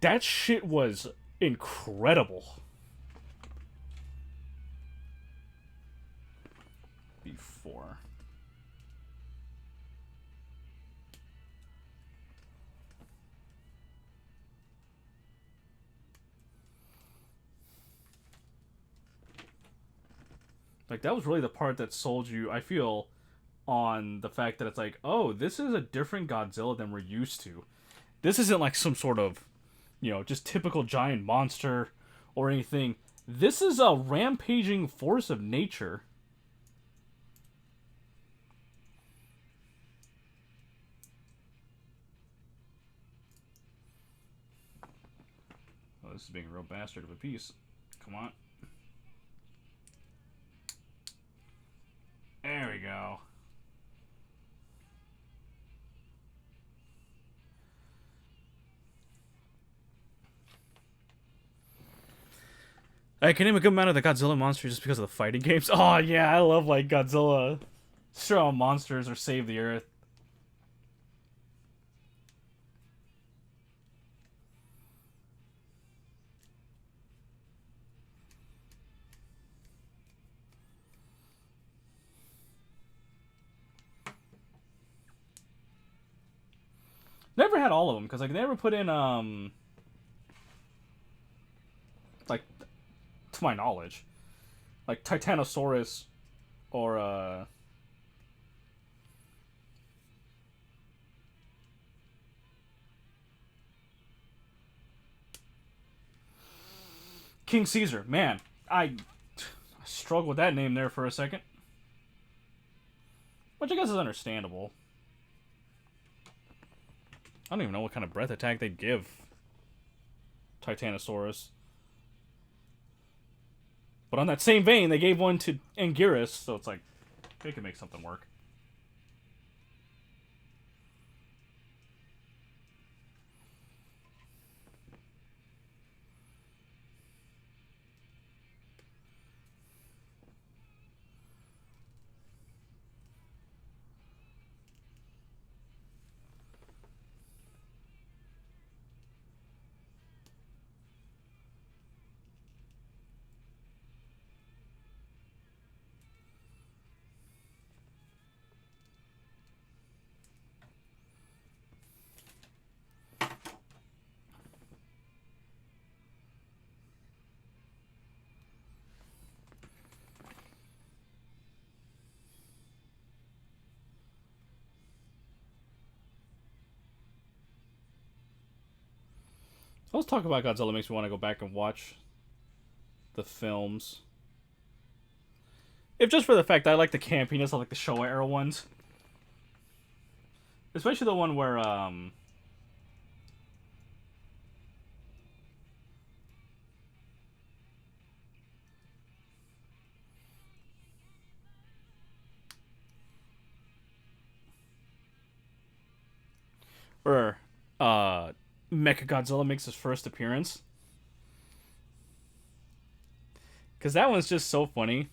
that shit was incredible. Before. Like, that was really the part that sold you, I feel, on the fact that it's like, oh, this is a different Godzilla than we're used to. This isn't like some sort of, you know, just typical giant monster or anything. This is a rampaging force of nature. Oh, this is being a real bastard of a piece. Come on. There we go. I can name a good amount of the Godzilla monsters just because of the fighting games. Oh, yeah, I love, like, Godzilla. Destroy monsters or save the Earth. Never had all of them, because, like, they never put in, like, to my knowledge, like, Titanosaurus or, King Caesar. Man, I struggled with that name there for a second. Which I guess is understandable. I don't even know what kind of breath attack they'd give Titanosaurus. But on that same vein, they gave one to Anguirus, so it's like, they can make something work. Let's talk about Godzilla. Makes me want to go back and watch the films. If just for the fact that I like the campiness of like the Showa era ones. Especially the one where where Mechagodzilla makes his first appearance. Because that one's just so funny.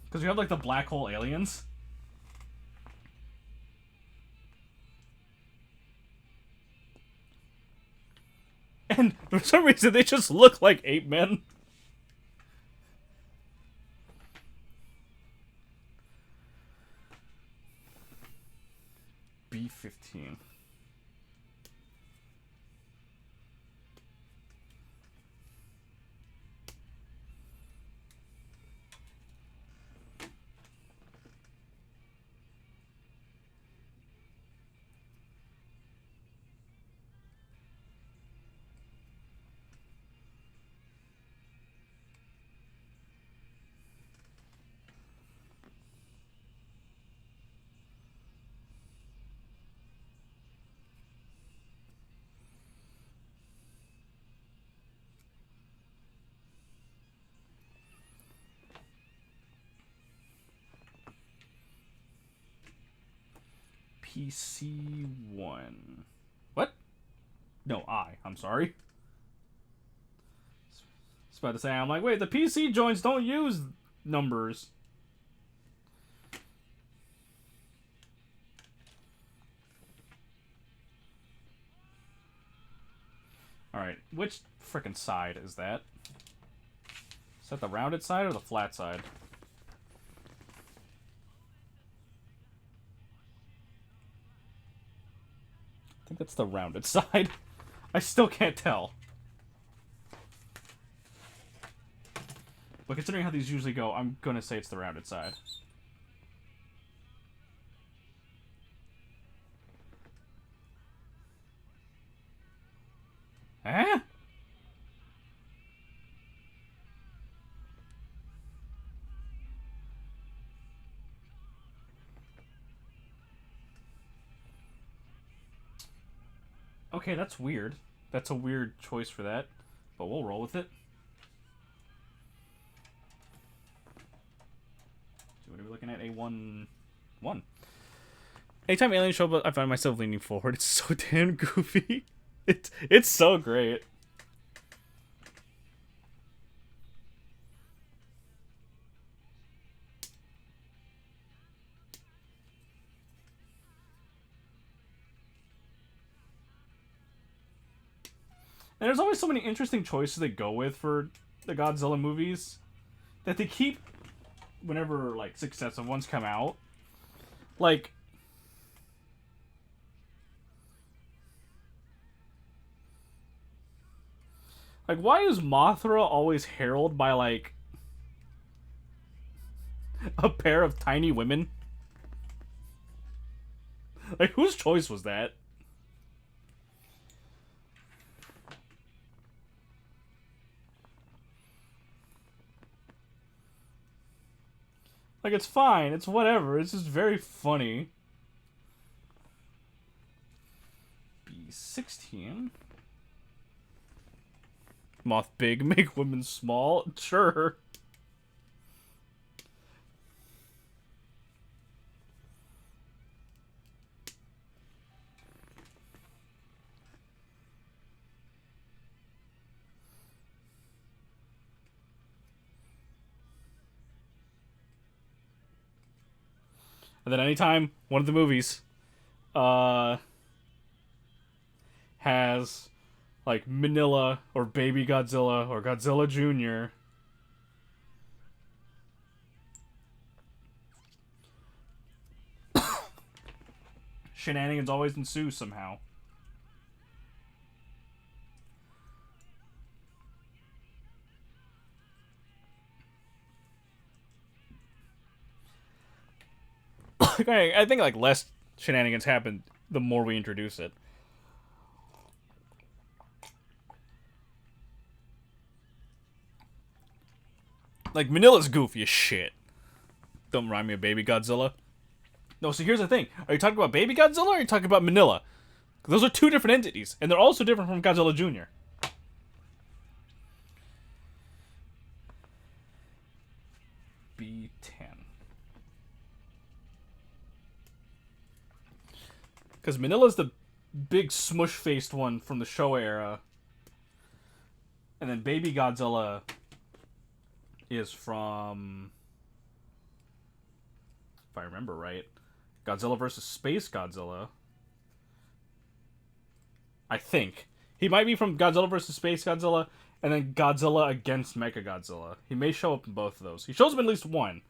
Because you have like the black hole aliens. And for some reason they just look like ape men. B-15. PC1. What? No, I'm sorry. I was about to say, I'm like, wait, the PC joints don't use numbers. Alright, which frickin' side is that? Is that the rounded side or the flat side? I think that's the rounded side. I still can't tell. But considering how these usually go, I'm gonna say it's the rounded side. Eh? Okay, that's weird. That's a weird choice for that, but we'll roll with it. So what are we looking at? A1... 1. Anytime aliens show up, I find myself leaning forward. It's so damn goofy. It's so great. And there's always so many interesting choices they go with for the Godzilla movies that they keep whenever like successive ones come out. Like why is Mothra always heralded by like a pair of tiny women? Like whose choice was that? Like, it's fine. It's whatever. It's just very funny. B-16. Moth big, make women small? Sure. And then anytime one of the movies has like Manila or Baby Godzilla or Godzilla Jr. Shenanigans always ensue somehow. I think like less shenanigans happened the more we introduce it. Like, Manila's goofy as shit. Don't remind me of Baby Godzilla. No, so here's the thing. Are you talking about Baby Godzilla or are you talking about Manila? Those are two different entities, and they're also different from Godzilla Jr. B10. Because Manila's the big smush-faced one from the Showa era. And then Baby Godzilla is from, if I remember right, Godzilla vs. Space Godzilla. I think. He might be from Godzilla vs. Space Godzilla, and then Godzilla against Mechagodzilla. He may show up in both of those. He shows up in at least one.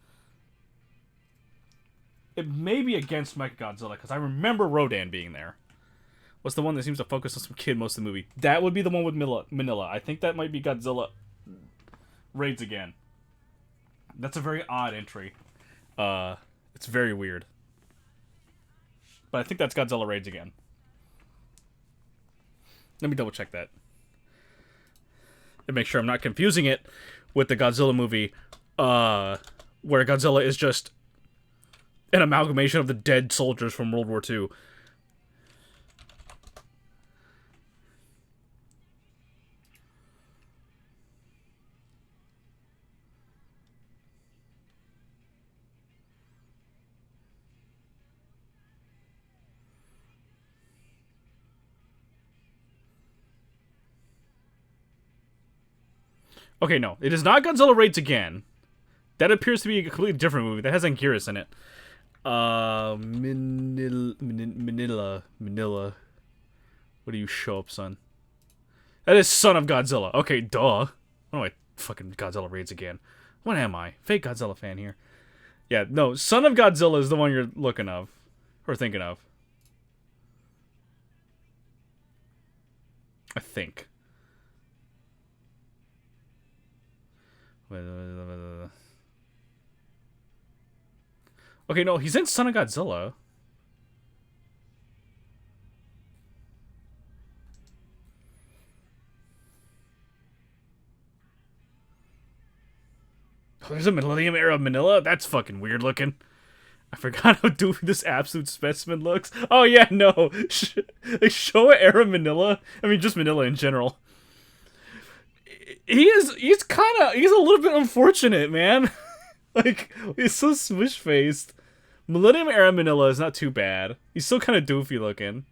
It may be against Mechagodzilla, because I remember Rodan being there. What's the one that seems to focus on some kid most of the movie? That would be the one with Manila. I think that might be Godzilla Raids Again. That's a very odd entry. It's very weird. But I think that's Godzilla Raids Again. Let me double check that. And make sure I'm not confusing it with the Godzilla movie, where Godzilla is just an amalgamation of the dead soldiers from World War II. Okay, no. It is not Godzilla Raids Again. That appears to be a completely different movie. That has Anguirus in it. Manila. What do you show up, son? That is Son of Godzilla. Okay, duh. What am I? Fucking Godzilla Raids Again. What am I? Fake Godzilla fan here. Yeah, no. Son of Godzilla is the one you're looking of. Or thinking of. I think. Okay, no, he's in Son of Godzilla. Oh, there's a Millennium Era Manila? That's fucking weird looking. I forgot how doofy this absolute specimen looks. Oh yeah, no. Showa Era Manila? I mean, just Manila in general. He's a little bit unfortunate, man. Like, he's so smush-faced. Millennium Era Manila is not too bad. He's still kind of doofy looking.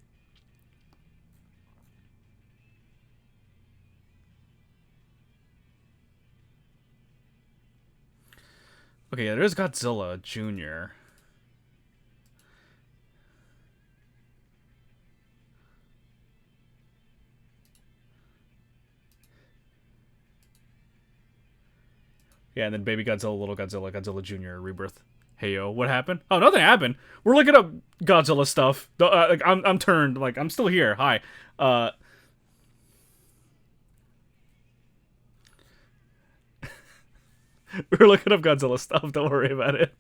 Okay, yeah, there's Godzilla Jr. Yeah, and then Baby Godzilla, Little Godzilla, Godzilla Jr. Rebirth. Hey yo, what happened? Oh, nothing happened. We're looking up Godzilla stuff. Like I'm turned. Like I'm still here. Hi. We're looking up Godzilla stuff. Don't worry about it.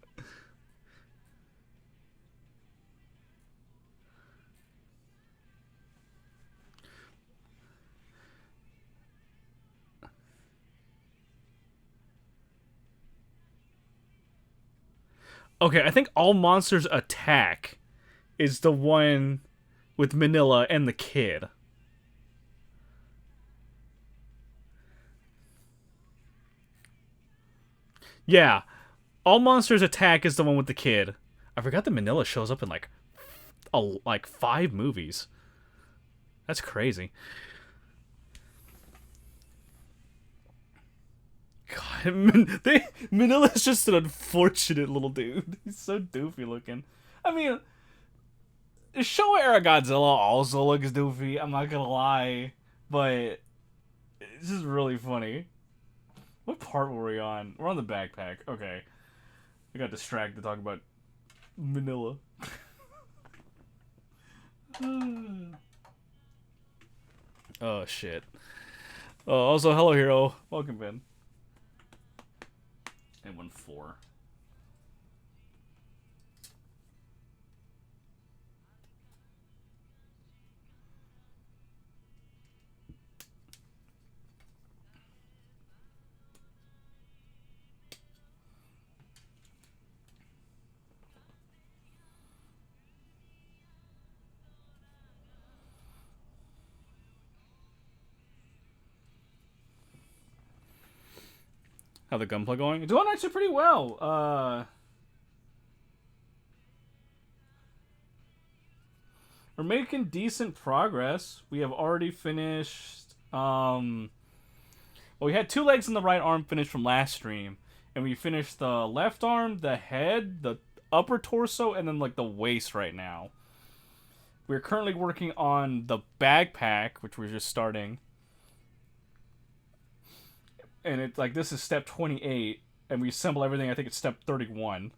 Okay, I think All Monsters Attack is the one with Manila and the kid. Yeah, All Monsters Attack is the one with the kid. I forgot that Manila shows up in like 5 movies. That's crazy. God, Manila's just an unfortunate little dude. He's so doofy looking. I mean, Showa era Godzilla also looks doofy. I'm not gonna lie, but it's just really funny. What part were we on? We're on the backpack. Okay, I got distracted talking about Manila. Oh shit. Oh, also hello hero. Welcome Ben. And 1-4. How the gunplay going? It's going actually pretty well. We're making decent progress. We have already finished. Well, we had 2 legs in the right arm finished from last stream, and we finished the left arm, the head, the upper torso, and then like the waist right now. We're currently working on the backpack, which we're just starting. And it's like, this is step 28, and we assemble everything, I think it's step 31.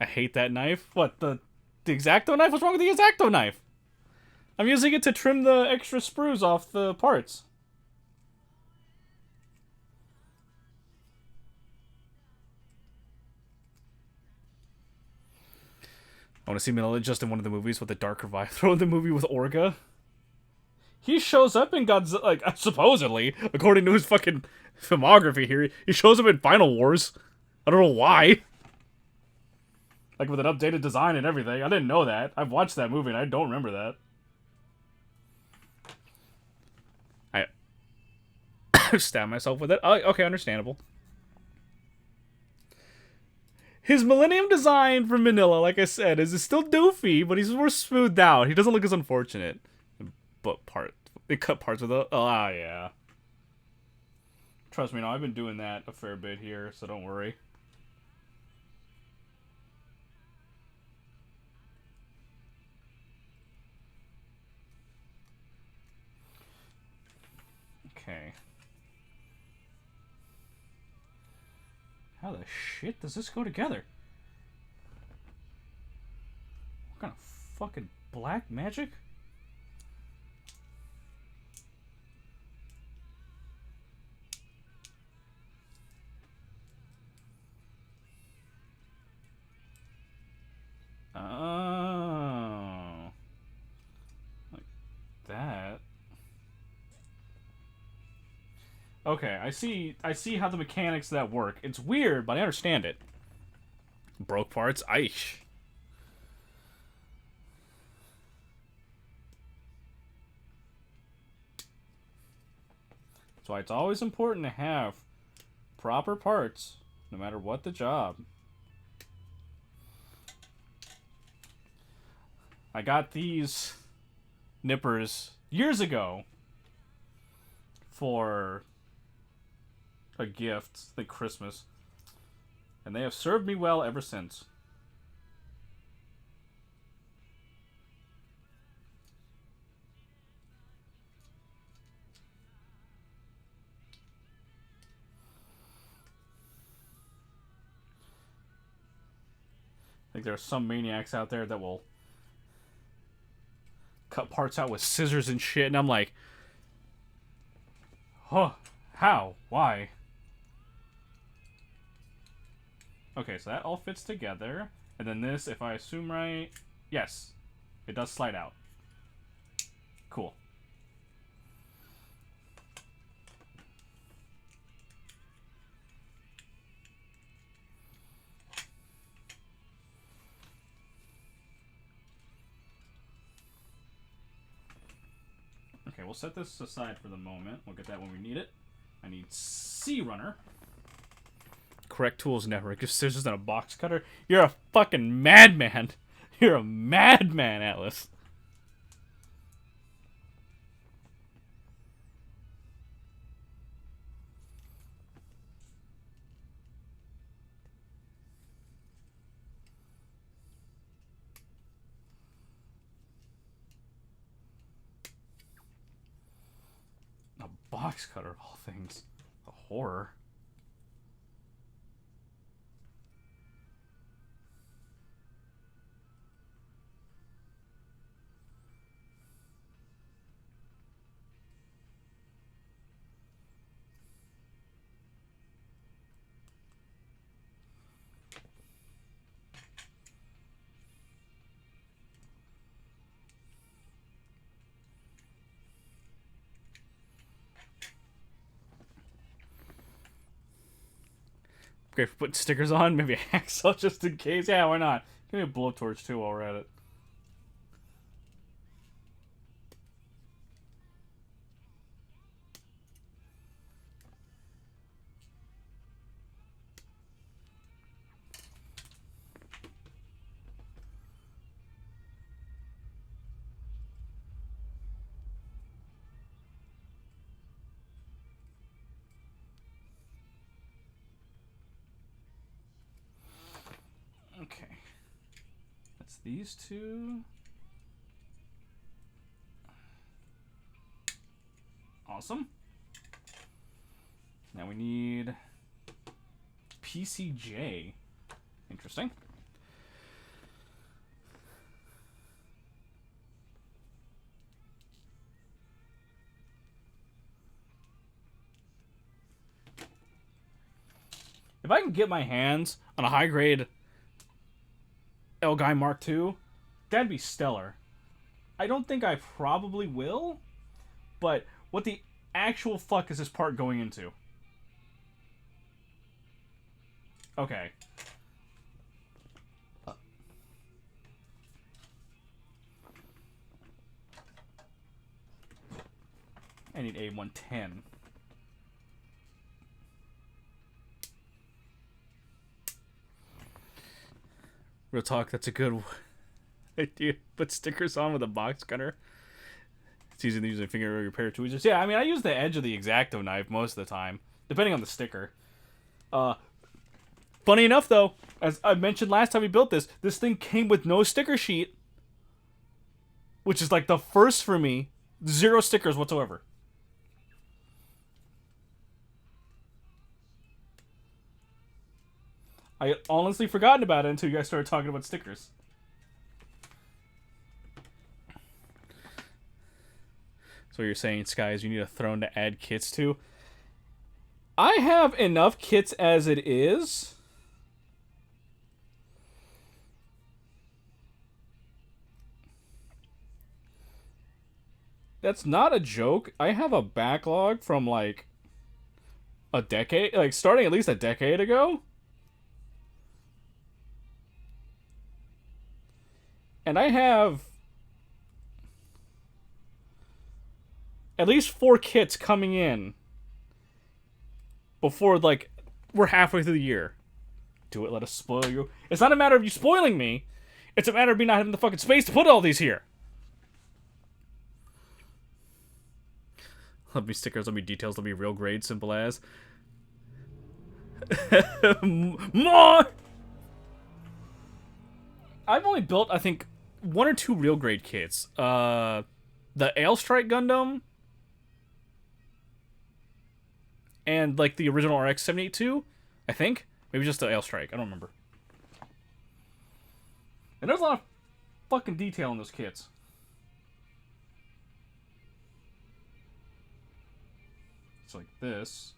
I hate that knife. What, the X-Acto knife? What's wrong with the X-Acto knife? I'm using it to trim the extra sprues off the parts. I want to see Manila just in one of the movies with a darker vibe. Throw in the movie with Orga. He shows up in Godzilla, like, supposedly, according to his fucking filmography here, he shows up in Final Wars. I don't know why. Like, with an updated design and everything. I didn't know that. I've watched that movie and I don't remember that. I stabbed myself with it. Oh, okay, understandable. His Millennium design for Manila, like I said, is still doofy, but he's more smoothed out. He doesn't look as unfortunate. But they cut parts with it. Oh, yeah. Trust me, no, I've been doing that a fair bit here, so don't worry. Okay. How the shit does this go together? What kind of fucking black magic? Oh. Like that. Okay, I see how the mechanics of that work. It's weird, but I understand it. Broke parts, aish. That's why it's always important to have proper parts, no matter what the job. I got these nippers years ago for a gift, like Christmas, and they have served me well ever since. I think there are some maniacs out there that will cut parts out with scissors and shit, and I'm like, huh, how? Why? Okay, so that all fits together. And then this, if I assume right, yes, it does slide out. Cool. Okay, we'll set this aside for the moment. We'll get that when we need it. I need C runner. Correct tools network. If scissors and a box cutter, you're a fucking madman. You're a madman, Atlas. A box cutter of all things. A horror. Great for putting stickers on. Maybe a hacksaw just in case. Yeah, why not? Give me a blowtorch too while we're at it. Okay. That's these two. Awesome. Now we need PCJ. Interesting. If I can get my hands on a high-grade L-Gaim Mark II, that'd be stellar. I don't think I probably will, but what the actual fuck is this part going into? Okay. I need A110. Real talk, that's a good idea. Put stickers on with a box cutter. It's easy to use a finger repair tweezers. Yeah, I mean, I use the edge of the X-Acto knife most of the time, depending on the sticker. Funny enough, though, as I mentioned last time we built this thing came with no sticker sheet, which is like the first for me. 0 stickers whatsoever. I honestly forgotten about it until you guys started talking about stickers. So you're saying, Sky, is you need a throne to add kits to? I have enough kits as it is. That's not a joke. I have a backlog from like a decade, like starting at least a decade ago. And I have at least 4 kits coming in before, like, we're halfway through the year. Do it, let us spoil you. It's not a matter of you spoiling me. It's a matter of me not having the fucking space to put all these here. Let me stickers, let me details, let me real grade, simple as. More! I've only built, I think, 1 or 2 real grade kits. The Ailstrike Gundam. And, like, the original RX-782, I think. Maybe just the Ailstrike, I don't remember. And there's a lot of fucking detail in those kits. It's like this.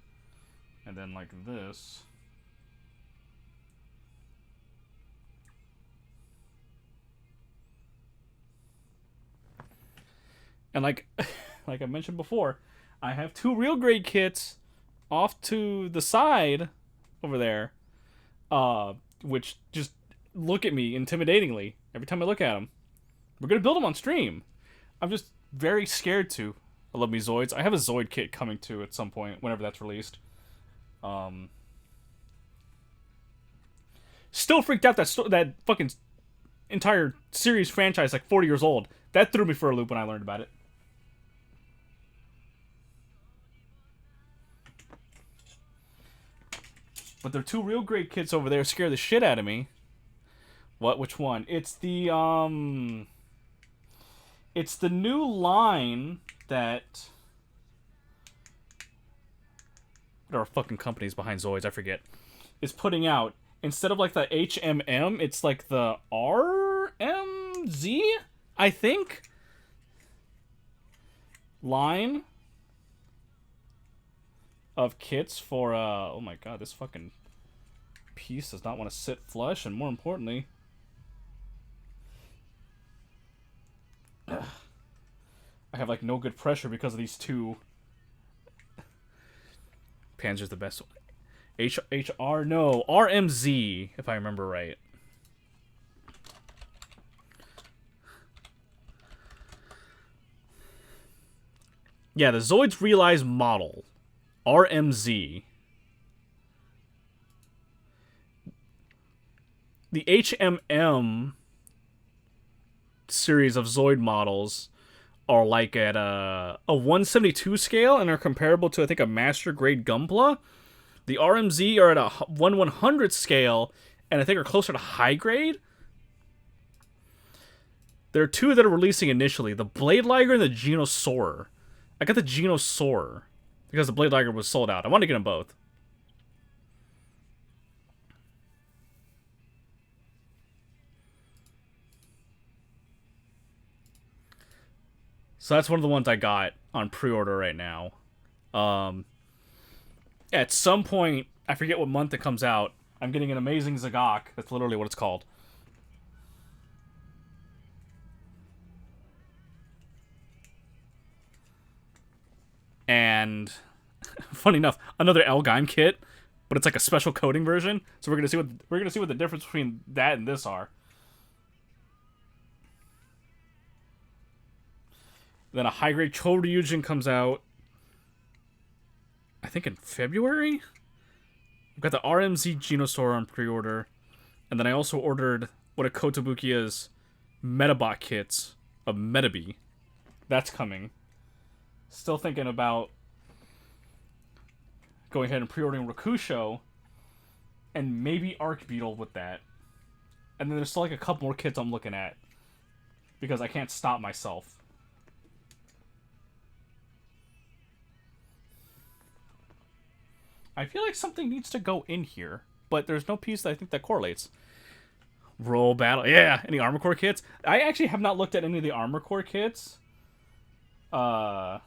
And then like this. And like like I mentioned before, I have 2 real grade kits off to the side over there, which just look at me intimidatingly every time I look at them. We're gonna build them on stream. I'm just very scared to. I love me Zoids. I have a Zoid kit coming too at some point, whenever that's released. Still freaked out that fucking entire series franchise, like 40 years old. That threw me for a loop when I learned about it. But there are 2 real great kits over there scare the shit out of me. What? Which one? It's the new line that... There are fucking companies behind Zoids, I forget. Is putting out. Instead of like the HMM, it's like the RMZ, I think, line of kits for, oh my god, this fucking piece does not want to sit flush, and more importantly, I have like no good pressure because of these 2. Panzer's the best one. HR? No, RMZ, if I remember right. Yeah, the Zoids Realize model. RMZ. The HMM series of Zoid models are like at a 172 scale and are comparable to, I think, a master grade Gunpla. The RMZ are at a 1/100 scale and I think are closer to high grade. There are two that are releasing initially, the Blade Liger and the Genosaur. I got the Genosaur because the Blade Liger was sold out. I wanted to get them both. So that's one of the ones I got on pre-order right now. At some point, I forget what month it comes out, I'm getting an amazing Zagok. That's literally what it's called. And funny enough, another L-Gaim kit, but it's like a special coating version. So we're gonna see what the difference between that and this are. Then a high-grade Choryujin comes out, I think in February? I've got the RMZ Genosaur on pre-order. And then I also ordered one of Kotobukiya's Metabot kits of Metabee. That's coming. Still thinking about going ahead and pre-ordering Rakusho and maybe Arcbeetle with that. And then there's still like a couple more kits I'm looking at because I can't stop myself. I feel like something needs to go in here, but there's no piece that I think that correlates. Roll battle. Yeah, any Armor Core kits? I actually have not looked at any of the Armor Core kits. I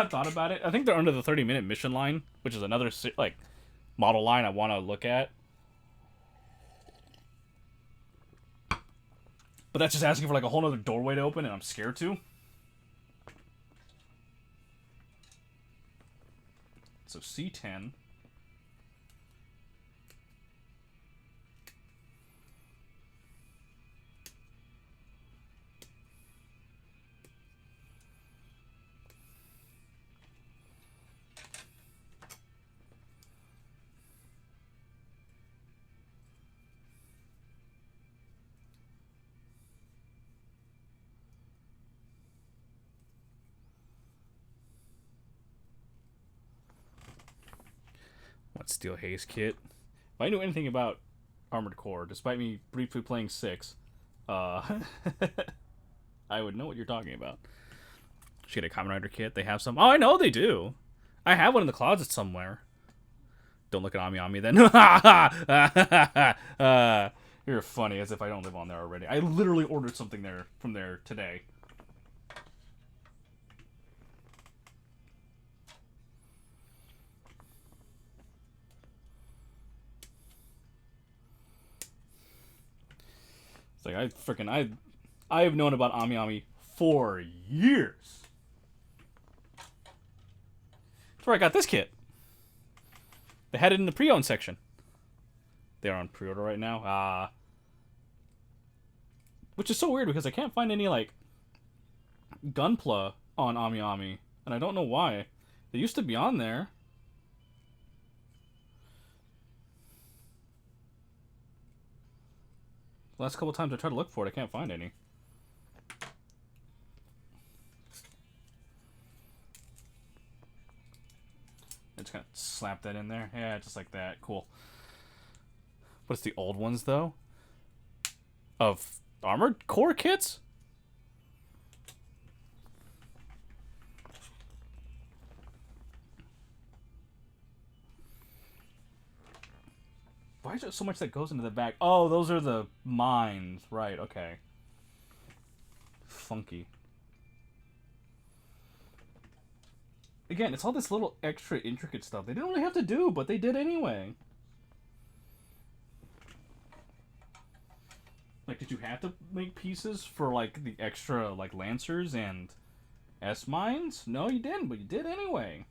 thought about it. I think they're under the 30-minute mission line, which is another like model line I want to look at. But that's just asking for like a whole other doorway to open, and I'm scared to. So C10. What Steel Haze kit? If I knew anything about Armored Core, despite me briefly playing 6, I would know what you're talking about. Should get a Kamen Rider kit. They have some. Oh, I know they do. I have one in the closet somewhere. Don't look at Ami Ami then. You're funny, as if I don't live on there already. I literally ordered something there from there today. It's like I have known about Ami Ami for years. That's where I got this kit. They had it in the pre-owned section. They're on pre-order right now. Which is so weird because I can't find any like Gunpla on Ami Ami, and I don't know why. They used to be on there. The last couple times I tried to look for it, I can't find any. I just kind of slap that in there. Yeah, just like that. Cool. But it's the old ones, though? Of Armored Core kits? Why is there so much that goes into the back? Oh, those are the mines. Right, okay. Funky. Again, it's all this little extra intricate stuff they didn't really have to do, but they did anyway. Like, did you have to make pieces for, like, the extra, like, Lancers and S-Mines? No, you didn't, but you did anyway.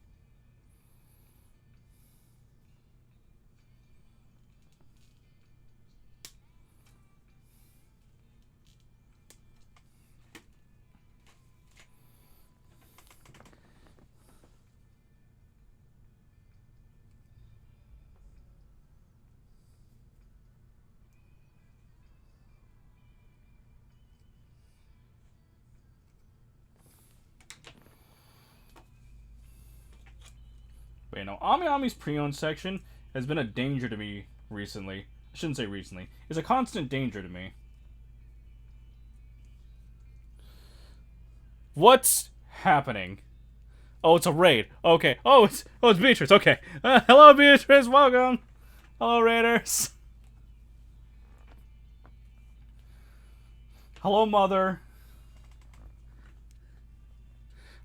Okay, now Ami Ami's pre-owned section has been a danger to me recently. I shouldn't say recently. It's a constant danger to me. What's happening? Oh, it's a raid. Okay. Oh, it's Beatrice. Okay. Hello, Beatrice. Welcome. Hello, raiders. Hello, mother.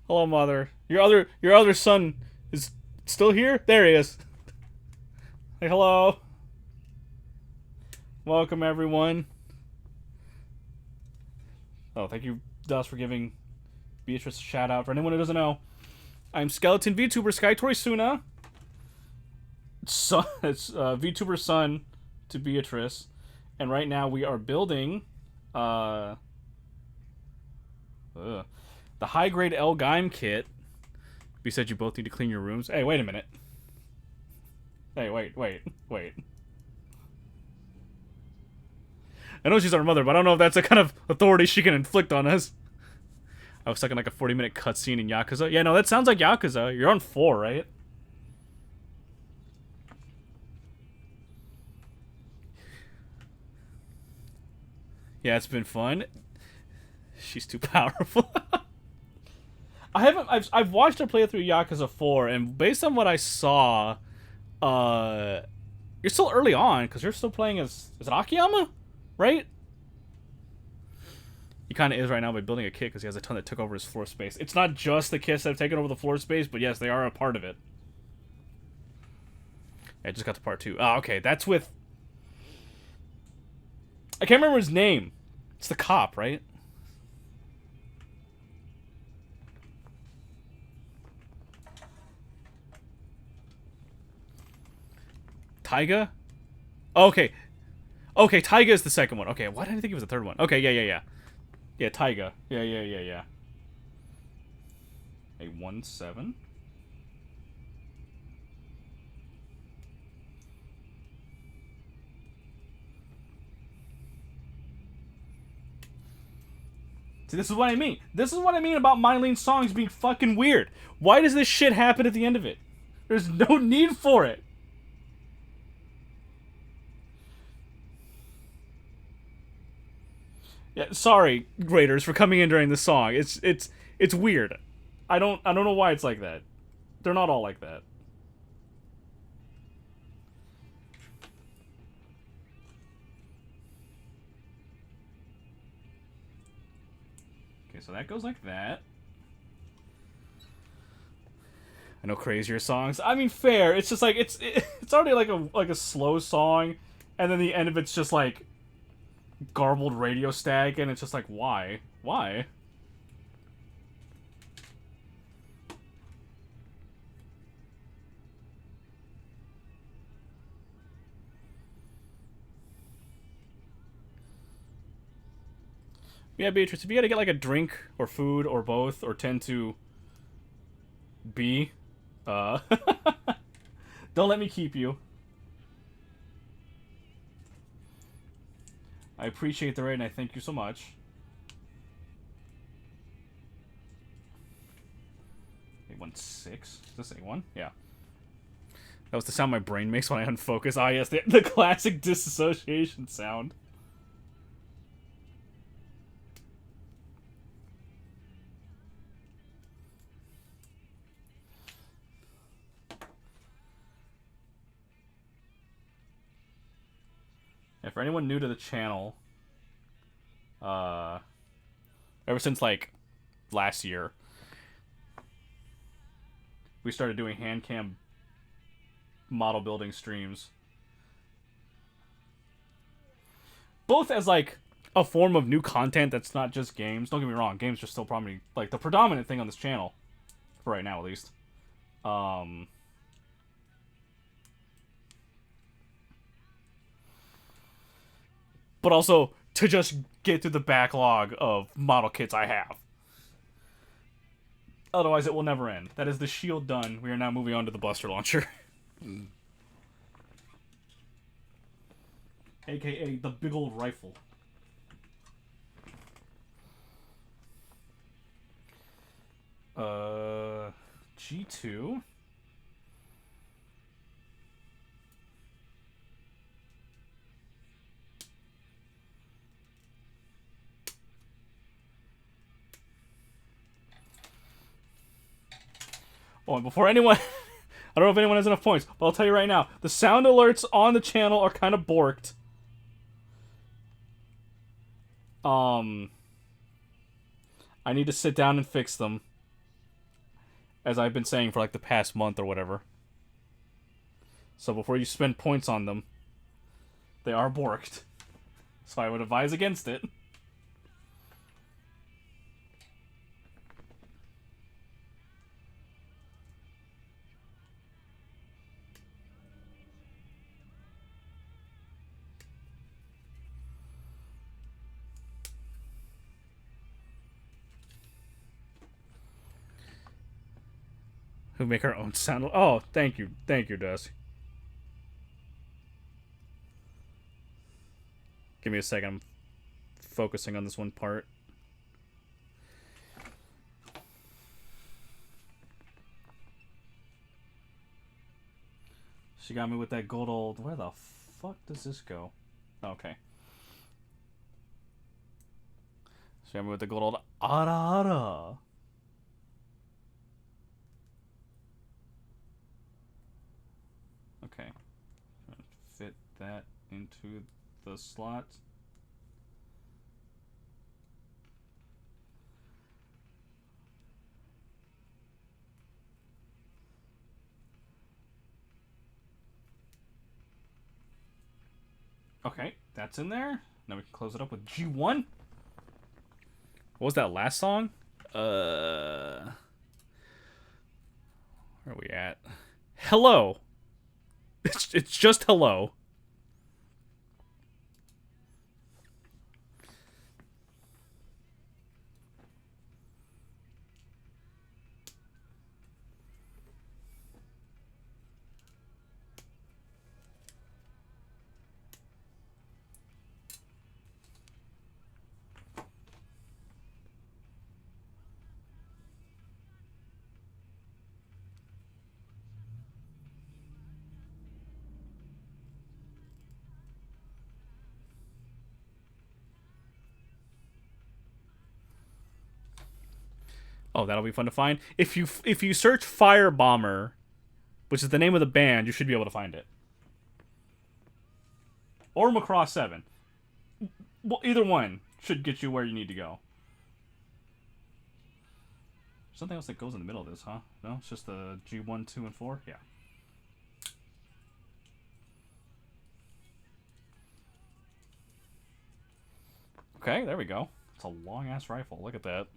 Hello, mother. Your other son is still here? There he is. Hey, hello. Welcome, everyone. Oh, thank you, Das, for giving Beatrice a shout out. For anyone who doesn't know, I'm Skeleton VTuber Sky Torisuna. It's VTuber's son to Beatrice, and right now we are building the high grade L-Gaim kit. You said you both need to clean your rooms. Hey, wait a minute. Hey, wait. I know she's our mother, but I don't know if that's the kind of authority she can inflict on us. I was stuck in like a 40-minute cutscene in Yakuza. Yeah, no, that sounds like Yakuza. You're on 4, right? Yeah, it's been fun. She's too powerful. I've watched her play through Yakuza 4, and based on what I saw, you're still early on, because you're still playing as it Akiyama? Right? He kind of is right now by building a kit because he has a ton that took over his floor space. It's not just the kits that have taken over the floor space, but yes, they are a part of it. I just got to part 2. Ah, okay, that's with... I can't remember his name. It's the cop, right? Taiga? Okay. Okay, Taiga is the second one. Okay, why did I think it was the third one? Okay, yeah. Yeah, Taiga. Yeah. A 1-7. See, this is what I mean. This is what I mean about Mylene's songs being fucking weird. Why does this shit happen at the end of it? There's no need for it. Yeah, sorry, graders, for coming in during the song. It's weird. I don't know why it's like that. They're not all like that. Okay, so that goes like that. I know crazier songs. I mean, fair. It's just like it's already like a slow song, and then the end of it's just like garbled radio static, and it's just like, why? Yeah, Beatrice, if you gotta get like a drink or food or both or tend to be, don't let me keep you. I appreciate the raid and I thank you so much. A1-6? Is this A1? Yeah. That was the sound my brain makes when I unfocus. Ah, yes, the classic disassociation sound. Yeah, for anyone new to the channel, ever since like last year, we started doing hand cam model building streams, both as like a form of new content that's not just games. Don't get me wrong, games are still probably like the predominant thing on this channel for right now, at least. But also to just get through the backlog of model kits I have. Otherwise, it will never end. That is the shield done. We are now moving on to the Buster Launcher. AKA the big old rifle. G2. Oh, before anyone... I don't know if anyone has enough points, but I'll tell you right now. The sound alerts on the channel are kind of borked. I need to sit down and fix them. As I've been saying for like the past month or whatever. So before you spend points on them, they are borked. So I would advise against it. Who make our own sound. Oh, thank you, Dust. Give me a second. I'm focusing on this one part. She got me with that good old... Where the fuck does this go? Okay. She got me with the good old ara ara. Okay. Fit that into the slot. Okay, that's in there. Now we can close it up with G1. What was that last song? Where are we at? Hello. It's just hello. Oh, that'll be fun to find. If you search Fire Bomber, which is the name of the band, you should be able to find it. Or Macross 7. Well, either one should get you where you need to go. Something else that goes in the middle of this, huh? No, it's just the G1, 2, and 4? Yeah. Okay, there we go. It's a long-ass rifle. Look at that.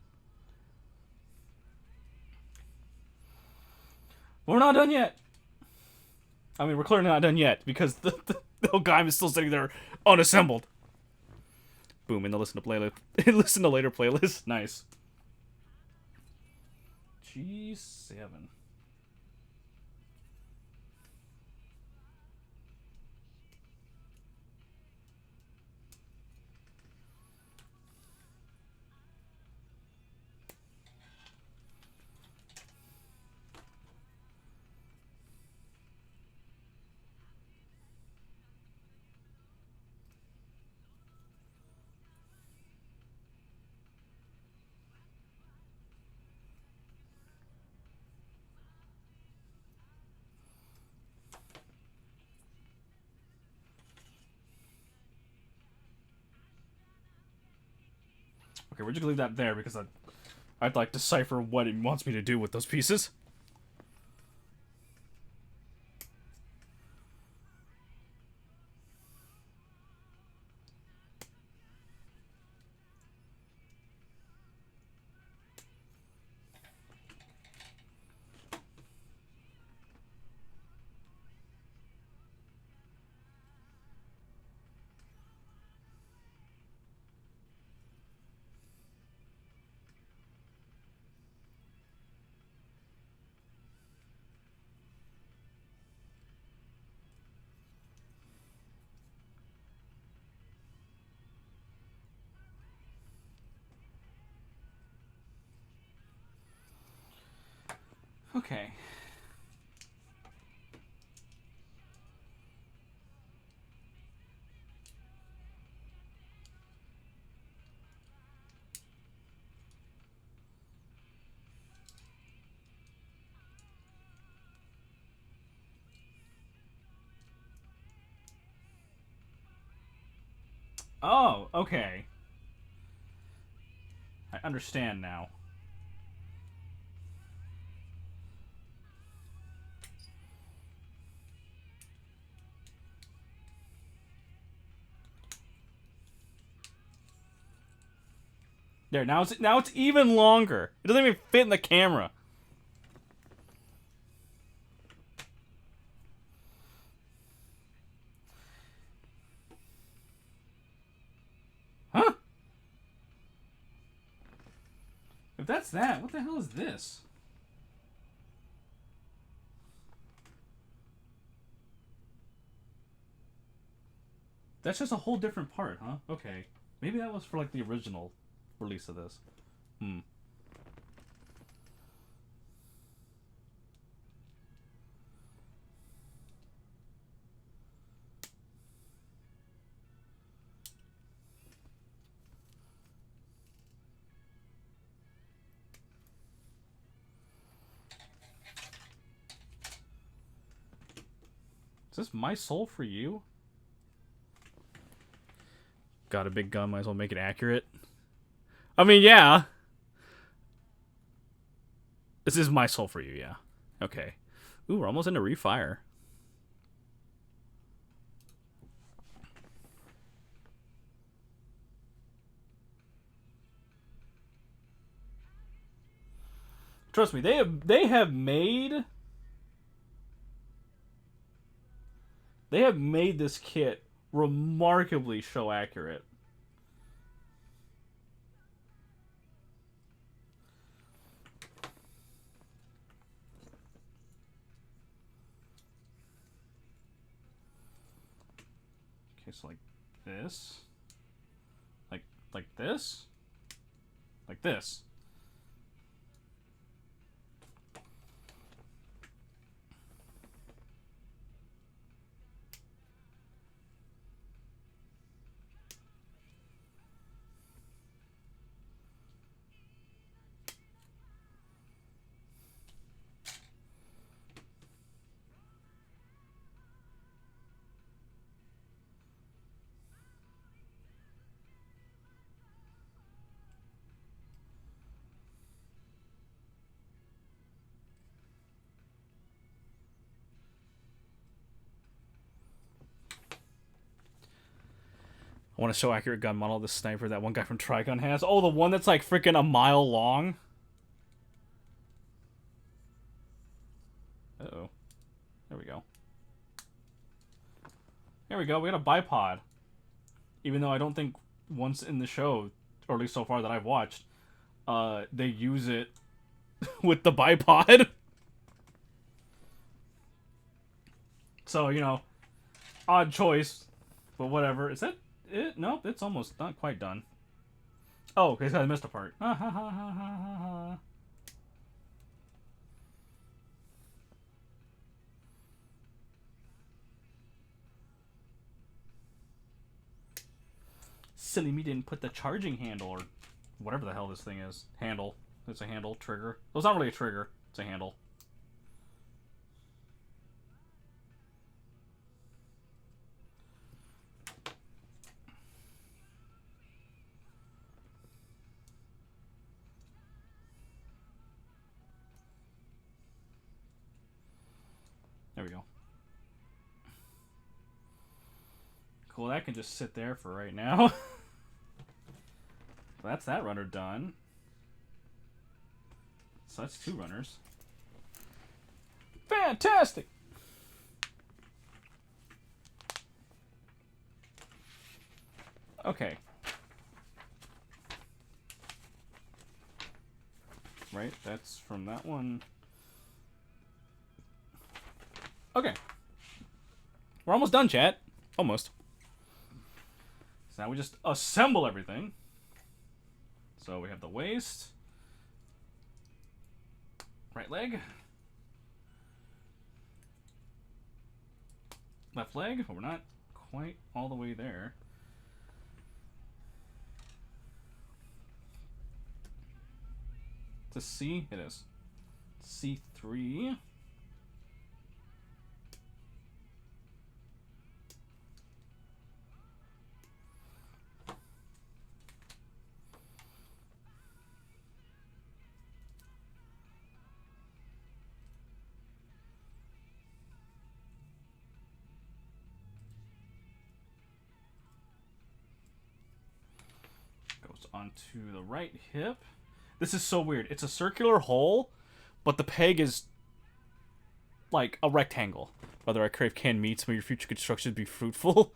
We're not done yet. I mean, we're clearly not done yet, because the L-Gaim is still sitting there unassembled. Boom, in the listen to playlist. Listen to later playlist. Nice. G7. Okay, we're just gonna leave that there because I'd like to decipher what it wants me to do with those pieces. Okay. Oh, okay. I understand now. There, now it's even longer. It doesn't even fit in the camera. Huh? If that's that, what the hell is this? That's just a whole different part, huh? Okay. Maybe that was for like the original release of this. Is this My Soul for You? Got a big gun, might as well make it accurate. I mean, yeah. This is My Soul for You, yeah. Okay. Ooh, we're almost into Refire. Trust me, they have made this kit remarkably show accurate. Okay, so like this. Like this. Like this. I want to show accurate gun model of this sniper that one guy from Trigun has. Oh, the one that's like freaking a mile long. Uh-oh. There we go. There we go. We got a bipod. Even though I don't think once in the show, or at least so far that I've watched, they use it with the bipod. So, you know, odd choice, but whatever. Is that it? Nope, it's almost not quite done. Oh, okay, so I missed a part. Silly me didn't put the charging handle, or whatever the hell this thing is. Handle. It's a handle. Trigger. Well, it's not really a trigger. It's a handle. There we go. Cool, that can just sit there for right now. That's that runner done. So that's 2 runners. Fantastic! Okay. Right, that's from that one. Okay. We're almost done, chat. Almost. So now we just assemble everything. So we have the waist. Right leg. Left leg, but we're not quite all the way there. It's a C? It is. C3. onto the right hip. This is so weird. It's a circular hole, but the peg is like a rectangle. Whether I crave canned meats, may your future constructions be fruitful.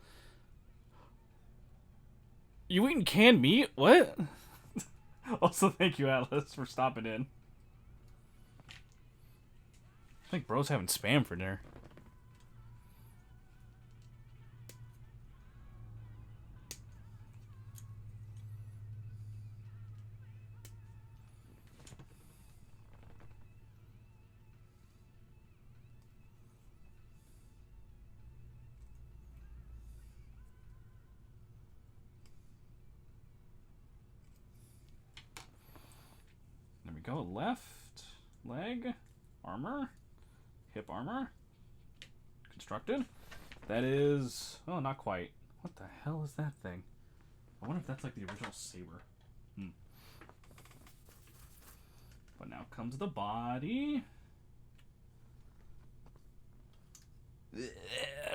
You eating canned meat? What? Also, thank you, Atlas, for stopping in. I think bro's having spam for dinner. There we go. Left leg, armor, hip armor, constructed. That is, oh, not quite. What the hell is that thing? I wonder if that's like the original saber. But now comes the body.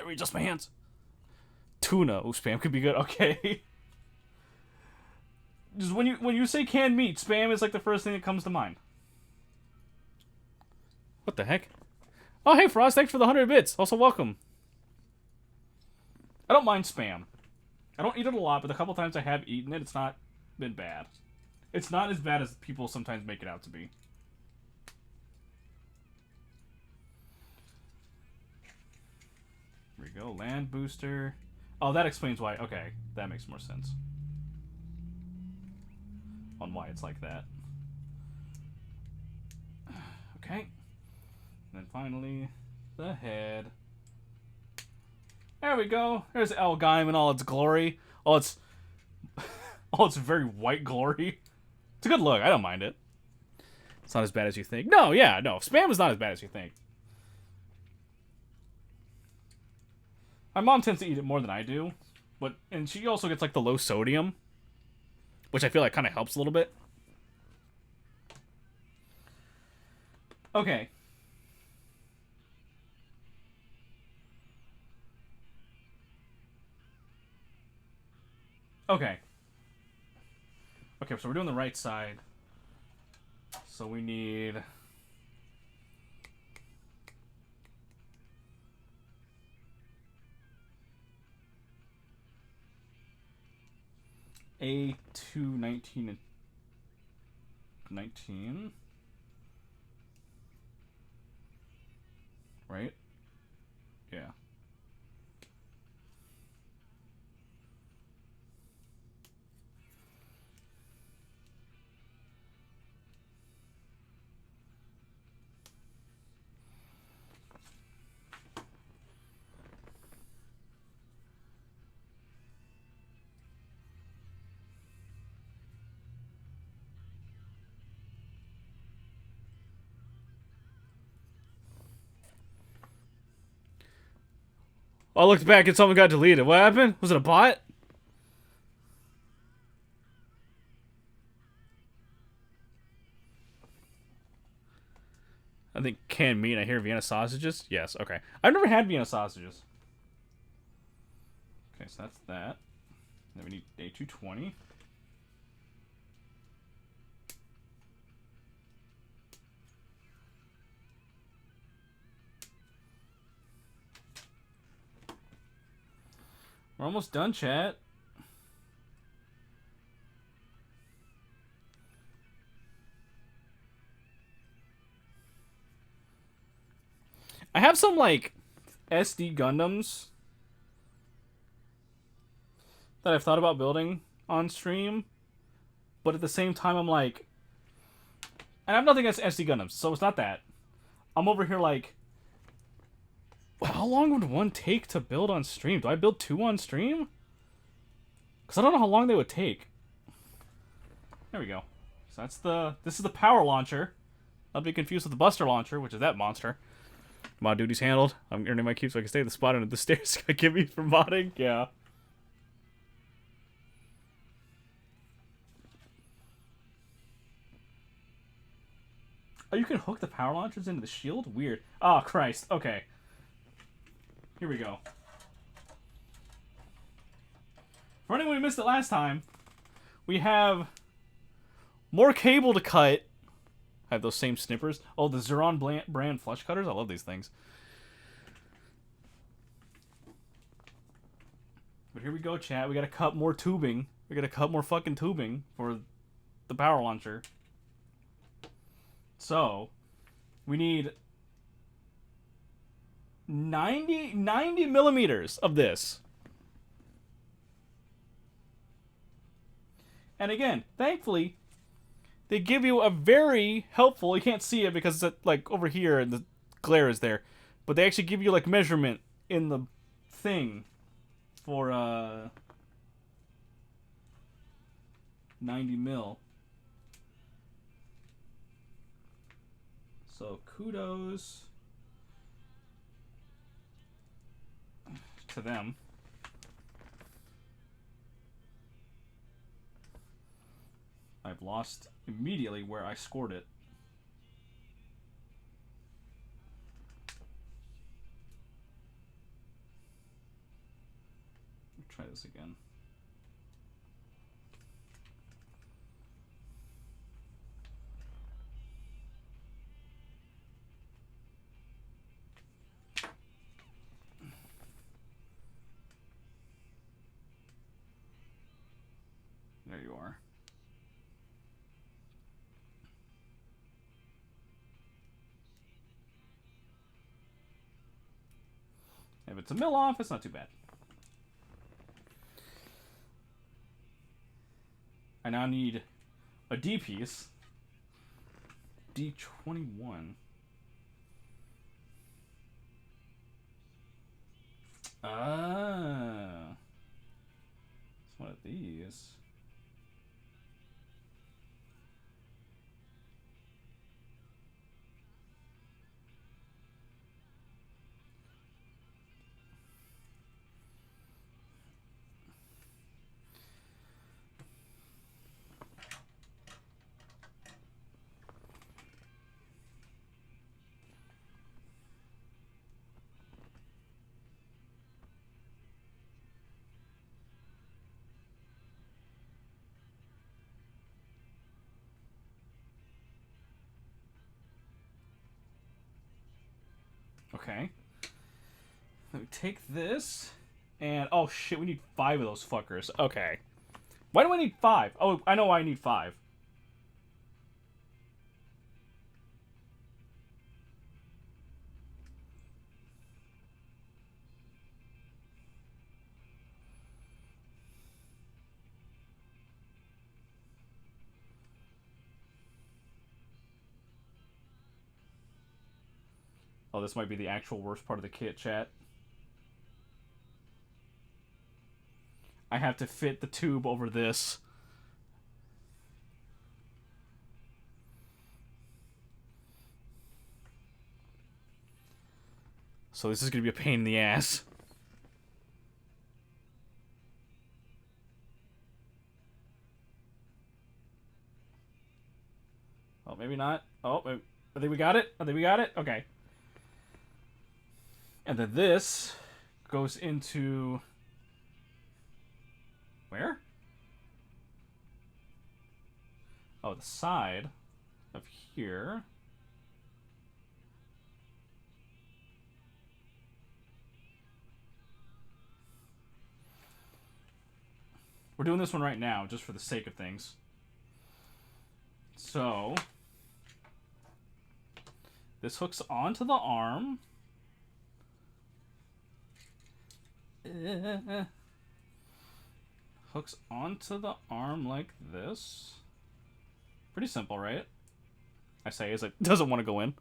Readjust my hands. Tuna. Oh, spam could be good. Okay. Just when you say canned meat, spam is like the first thing that comes to mind. What the heck? Oh, hey, Frost. Thanks for the 100 bits. Also, welcome. I don't mind spam. I don't eat it a lot, but the couple times I have eaten it, it's not been bad. It's not as bad as people sometimes make it out to be. Here we go. Land booster. Oh, that explains why. Okay, that makes more sense. On why it's like that. Okay. And then finally, the head. There we go. There's L-Gaim in all its glory. All its very white glory. It's a good look. I don't mind it. It's not as bad as you think. No, yeah, no. Spam is not as bad as you think. My mom tends to eat it more than I do. And she also gets like the low sodium, which I feel like kind of helps a little bit. Okay. Okay. Okay, so we're doing the right side. So we need... A2, 19, and 19. Right? Yeah. I looked back and something got deleted. What happened? Was it a bot? I think canned meat. I hear Vienna sausages. Yes, okay. I've never had Vienna sausages. Okay, so that's that. Then we need A220. We're almost done, chat. I have some, like, SD Gundams that I've thought about building on stream, but at the same time, I'm like... And I have nothing against SD Gundams, so it's not that. I'm over here like... How long would one take to build on stream? Do I build 2 on stream? Because I don't know how long they would take. There we go. So that's the... This is the power launcher. Not be confused with the buster launcher, which is that monster. Mod duties handled. I'm earning my cubes so I can stay at the spot under the stairs. Give me for modding? Yeah. Oh, you can hook the power launchers into the shield? Weird. Oh, Christ. Okay. Here we go. For anyone who missed it last time, We have more cable to cut. I have those same snippers. Oh, the Zeron brand flush cutters. I love these things. But here we go, chat. We gotta cut more tubing. We gotta cut more fucking tubing for the power launcher. So, we need 90 millimeters of this. And again, thankfully, they give you a very helpful, you can't see it because it's like over here and the glare is there, but they actually give you like measurement in the thing for 90 mil. So kudos to them. I've lost immediately where I scored it. Try this again. There you are. If it's a mil off, it's not too bad. I now need a D piece. D21. Ah. It's one of these. Okay. Let me take this, and oh shit, we need 5 of those fuckers. Okay. Why do I need 5? Oh, I know why I need 5. Oh, this might be the actual worst part of the kit, chat. I have to fit the tube over this. So this is going to be a pain in the ass. Oh, maybe not. Oh, I think we got it. I think we got it. Okay. And then this goes into... Where? Oh, the side of here. We're doing this one right now, just for the sake of things. So, this hooks onto the arm. Hooks onto the arm like this. Pretty simple, right? I say as it doesn't want to go in.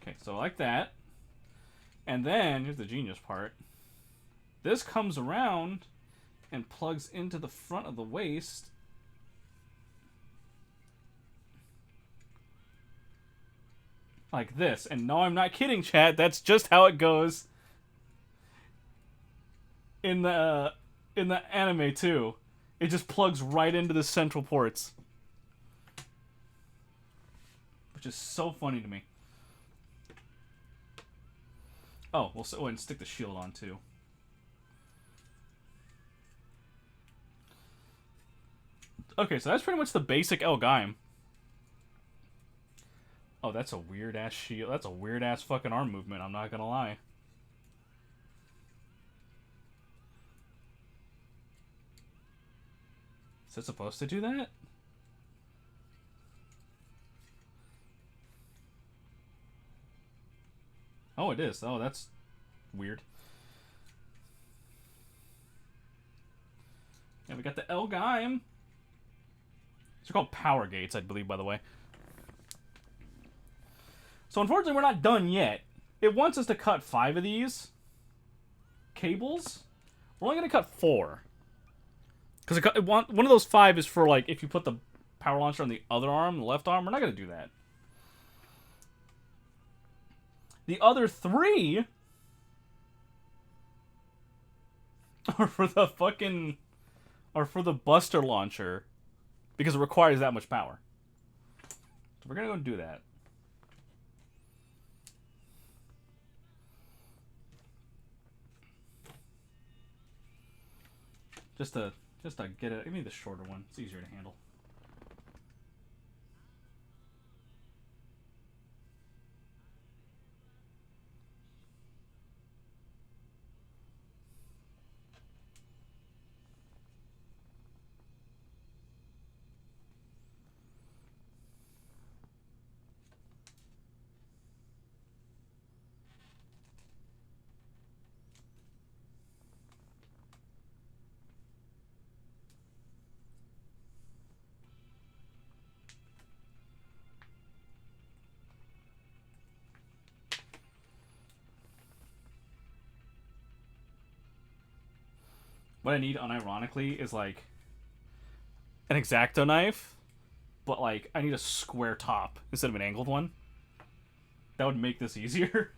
Okay, so like that. And then, here's the genius part. This comes around and plugs into the front of the waist. Like this. And no, I'm not kidding, chat. That's just how it goes in the anime too. It just plugs right into the central ports. Which is so funny to me. Oh, we'll go ahead and stick the shield on too. Okay, so that's pretty much the basic L-Gaim. Oh, that's a weird-ass shield. That's a weird-ass fucking arm movement, I'm not gonna lie. Is it supposed to do that? Oh, it is. Oh, that's weird. Yeah, we got the L-Gaim. These are called power gates, I believe, by the way. So, unfortunately, we're not done yet. It wants us to cut 5 of these cables. We're only going to cut 4. Because one of those 5 is for, like, if you put the power launcher on the other arm, the left arm. We're not going to do that. The other 3 are for the fucking... are for the Buster launcher. Because it requires that much power. So we're going to go and do that. Just to get it. Give me the shorter one. It's easier to handle. What I need, unironically, is like an X-Acto knife, but like I need a square top instead of an angled one. That would make this easier.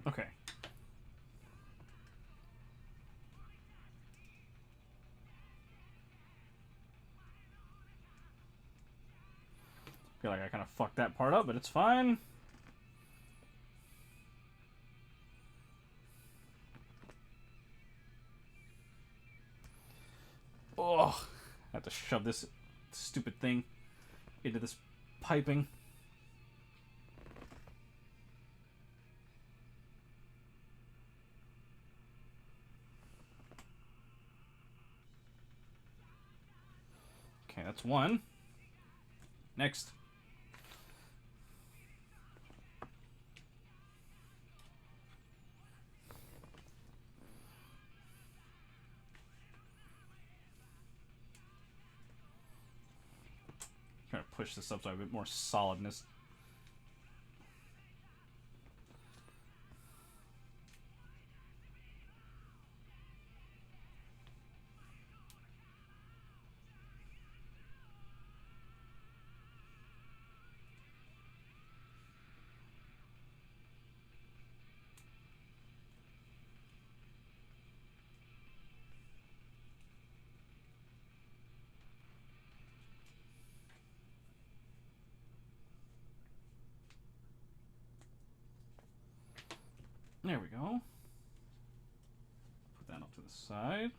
Okay. Feel like I kind of fucked that part up, but it's fine. Oh, I have to shove this stupid thing into this piping. Okay, that's one. Next. Trying to push this up so I have a bit more solidness. There we go. Put that off to the side.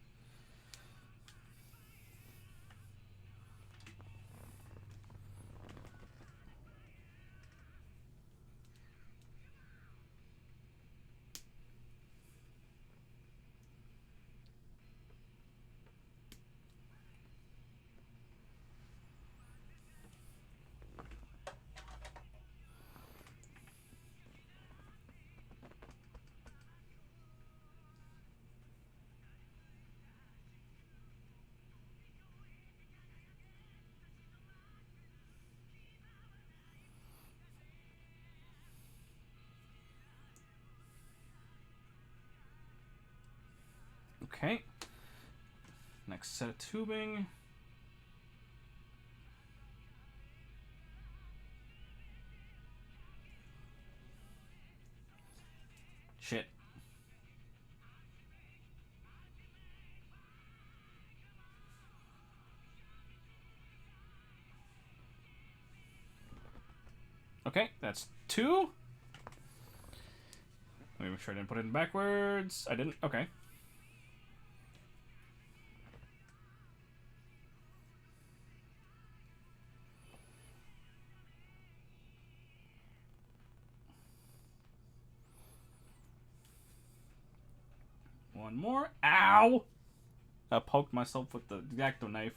Okay. Next set of tubing. Shit. Okay, that's 2. Let me make sure I didn't put it in backwards. I didn't. Okay. One more. Ow! I poked myself with the X-Acto knife.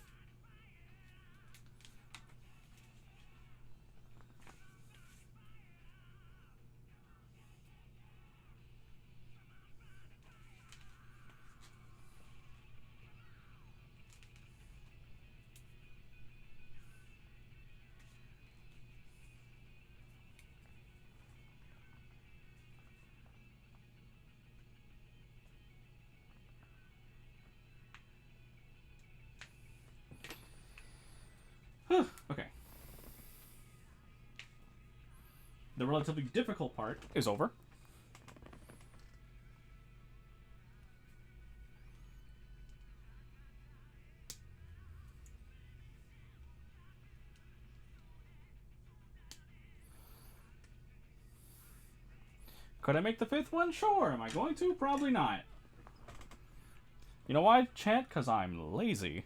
Okay. The relatively difficult part is over. Could I make the 5th one? Sure. Am I going to? Probably not. You know why, chat? Because I'm lazy.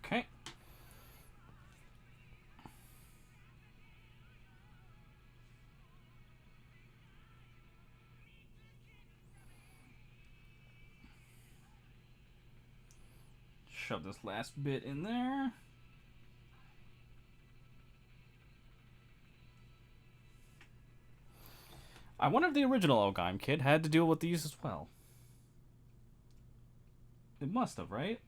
Okay. Shove this last bit in there. I wonder if the original L-Gaim kit had to deal with these as well. It must have, right?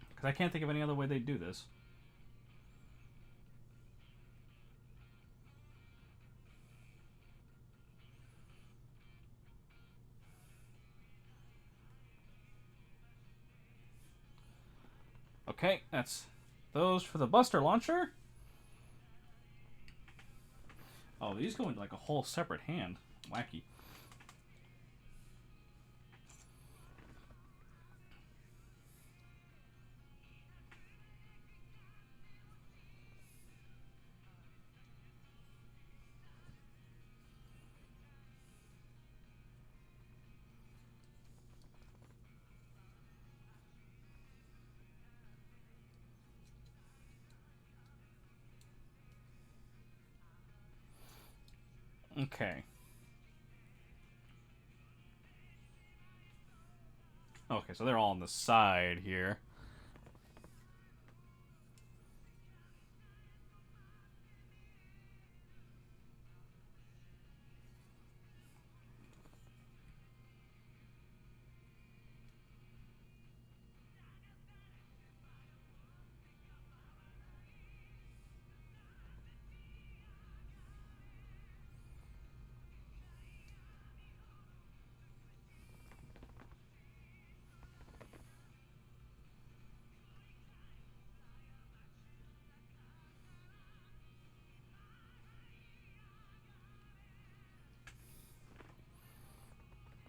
Because I can't think of any other way they'd do this. Okay, that's those for the Buster Launcher. Oh, these go into like a whole separate hand. Wacky. Okay. Okay, so they're all on the side here.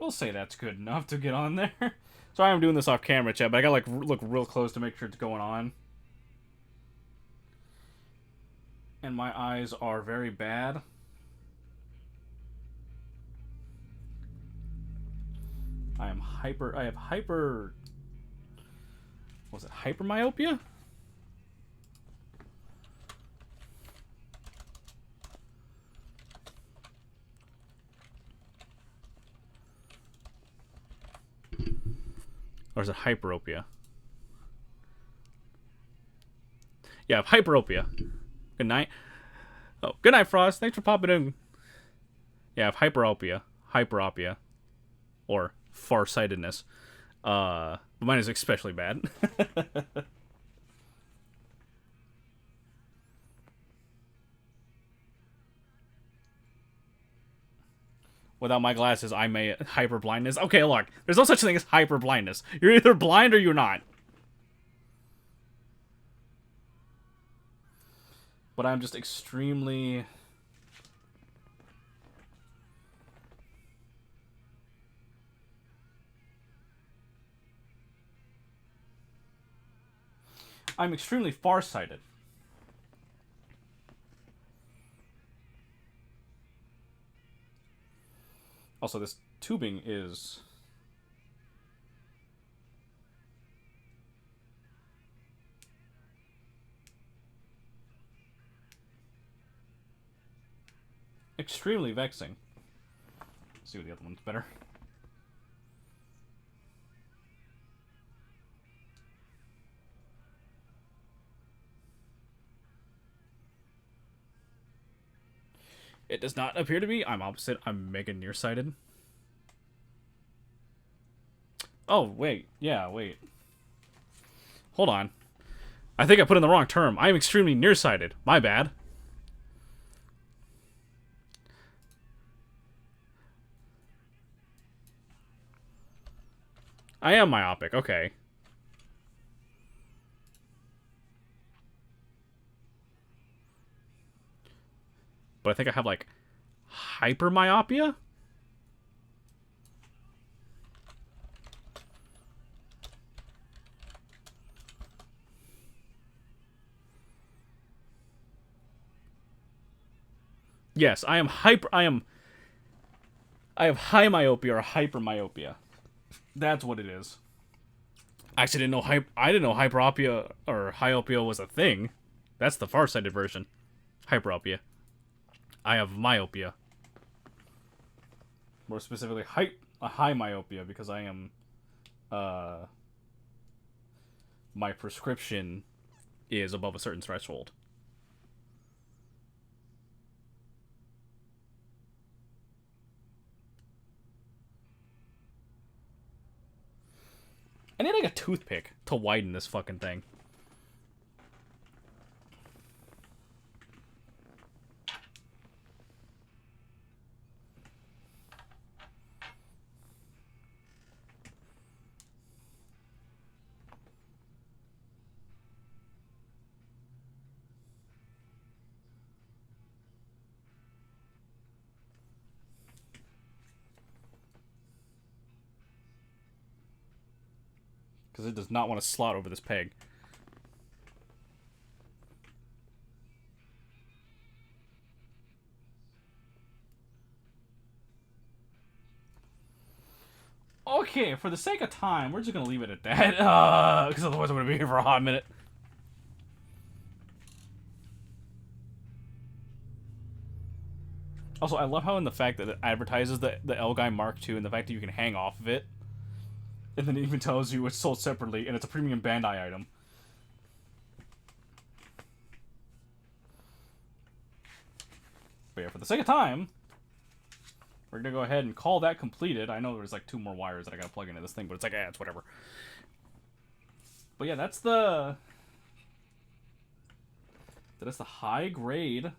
We'll say that's good enough to get on there. Sorry I'm doing this off camera, chat, but I gotta like look real close to make sure it's going on. And my eyes are very bad. I have hyper... Was it hypermyopia? Or is it hyperopia? Yeah, hyperopia. Good night. Oh, good night, Frost. Thanks for popping in. Yeah, hyperopia, or farsightedness. But mine is especially bad. Without my glasses, I may hyper blindness. Okay, look, there's no such thing as hyper blindness. You're either blind or you're not. But I'm just extremely... I'm extremely farsighted. Also, this tubing is... extremely vexing. Let's see what the other one's better. It does not appear to be. I'm opposite. I'm mega nearsighted. Oh, wait. Yeah, wait. Hold on. I think I put in the wrong term. I'm extremely nearsighted. My bad. I am myopic. Okay. But I think I have, like, hypermyopia? Yes, I have high myopia or hypermyopia. That's what it is. I actually didn't know hyperopia or hyopia was a thing. That's the farsighted version. Hyperopia. I have myopia. More specifically, a high myopia, because I am, my prescription is above a certain threshold. I need like a toothpick to widen this fucking thing. Because it does not want to slot over this peg. Okay, for the sake of time, we're just going to leave it at that. Because otherwise I'm going to be here for a hot minute. Also, I love how in the fact that it advertises the L-Gaim Mark II and the fact that you can hang off of it. And then it even tells you it's sold separately, and it's a premium Bandai item. But yeah, for the sake of time, we're going to go ahead and call that completed. I know there's like 2 more wires that I got to plug into this thing, but it's like, it's whatever. But yeah, that's the high grade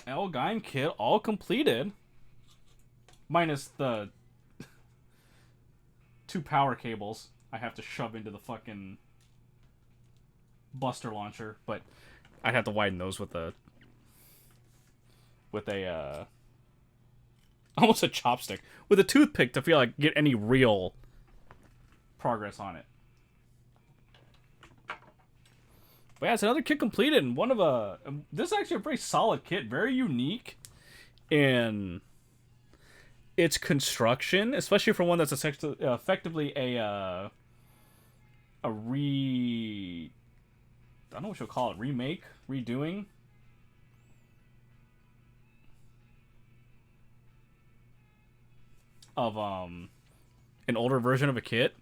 L-Gaim kit all completed. Minus the 2 power cables I have to shove into the fucking Buster launcher, but I'd have to widen those with the with a almost a chopstick with a toothpick to feel like get any real progress on it. But yeah, it's another kit completed, and this is actually a very solid kit, very unique in its construction, especially for one that's effectively a I don't know what you'll call it, remake, redoing. Of an older version of a kit.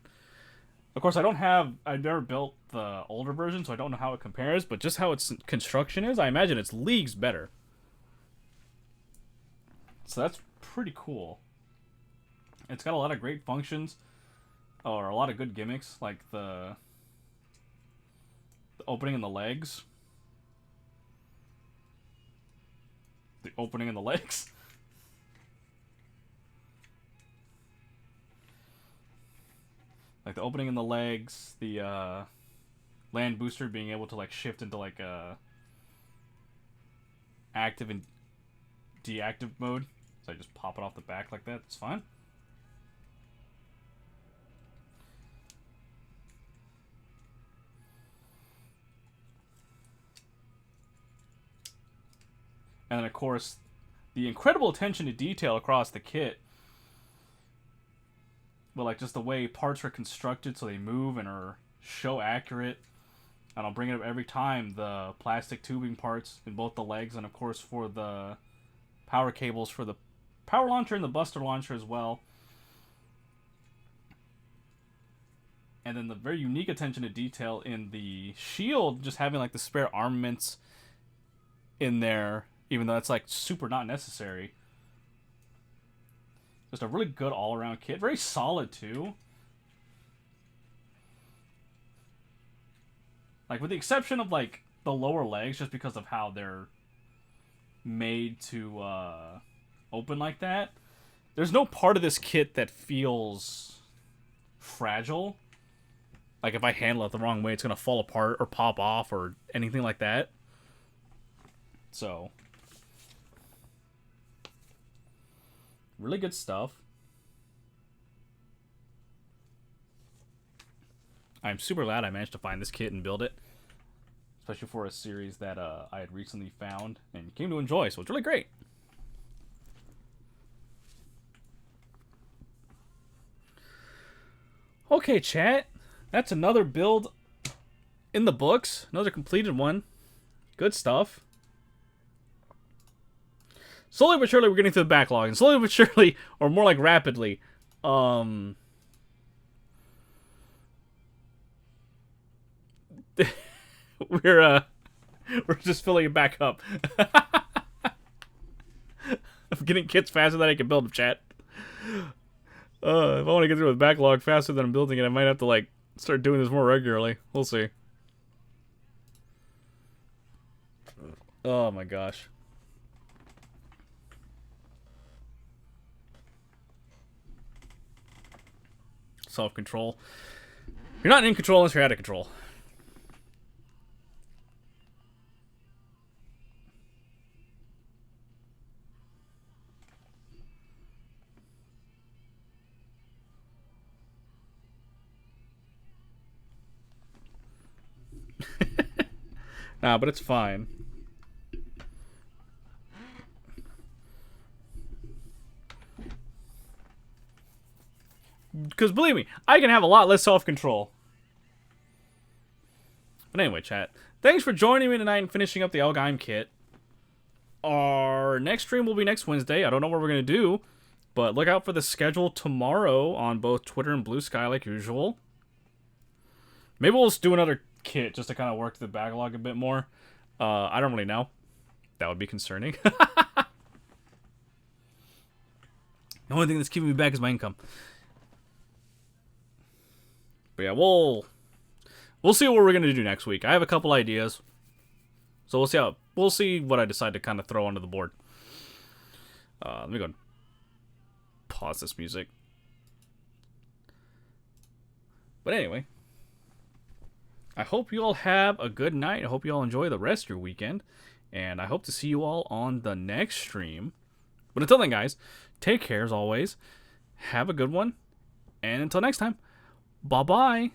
Of course, I've never built the older version, so I don't know how it compares, but just how its construction is, I imagine it's leagues better. So that's pretty cool. It's got a lot of great functions, or a lot of good gimmicks, like the opening in the legs. The opening in the legs. Like the opening in the legs, the land booster being able to like shift into like active and deactive mode. So I just pop it off the back like that. It's fine. And then of course, the incredible attention to detail across the kit. But like just the way parts are constructed so they move and are show accurate. And I'll bring it up every time. The plastic tubing parts in both the legs, and of course for the power cables for the power launcher and the buster launcher as well. And then the very unique attention to detail in the shield, just having like the spare armaments in there, even though that's like super not necessary. Just a really good all-around kit. Very solid, too. Like, with the exception of, like, the lower legs, just because of how they're made to open like that, there's no part of this kit that feels fragile. Like, if I handle it the wrong way, it's going to fall apart or pop off or anything like that. So... really good stuff. I'm super glad I managed to find this kit and build it. Especially for a series that I had recently found and came to enjoy, so it's really great. Okay, chat. That's another build in the books. Another completed one. Good stuff. Slowly but surely, we're getting through the backlog. And slowly but surely, or more like rapidly, we're just filling it back up. I'm getting kits faster than I can build them, chat. If I want to get through the backlog faster than I'm building it, I might have to, like, start doing this more regularly. We'll see. Oh my gosh. Self-control. You're not in control unless you're out of control. Nah, but it's fine. Because believe me, I can have a lot less self-control. But anyway, chat. Thanks for joining me tonight and finishing up the L-Gaim kit. Our next stream will be next Wednesday. I don't know what we're going to do, but look out for the schedule tomorrow on both Twitter and Blue Sky like usual. Maybe we'll just do another kit just to kind of work the backlog a bit more. I don't really know. That would be concerning. The only thing that's keeping me back is my income. But yeah, we'll see what we're gonna do next week. I have a couple ideas, so we'll see what I decide to kind of throw onto the board. Let me go and pause this music. But anyway, I hope you all have a good night. I hope you all enjoy the rest of your weekend, And I hope to see you all on the next stream. But until then, guys, take care as always. Have a good one. And until next time, bye-bye.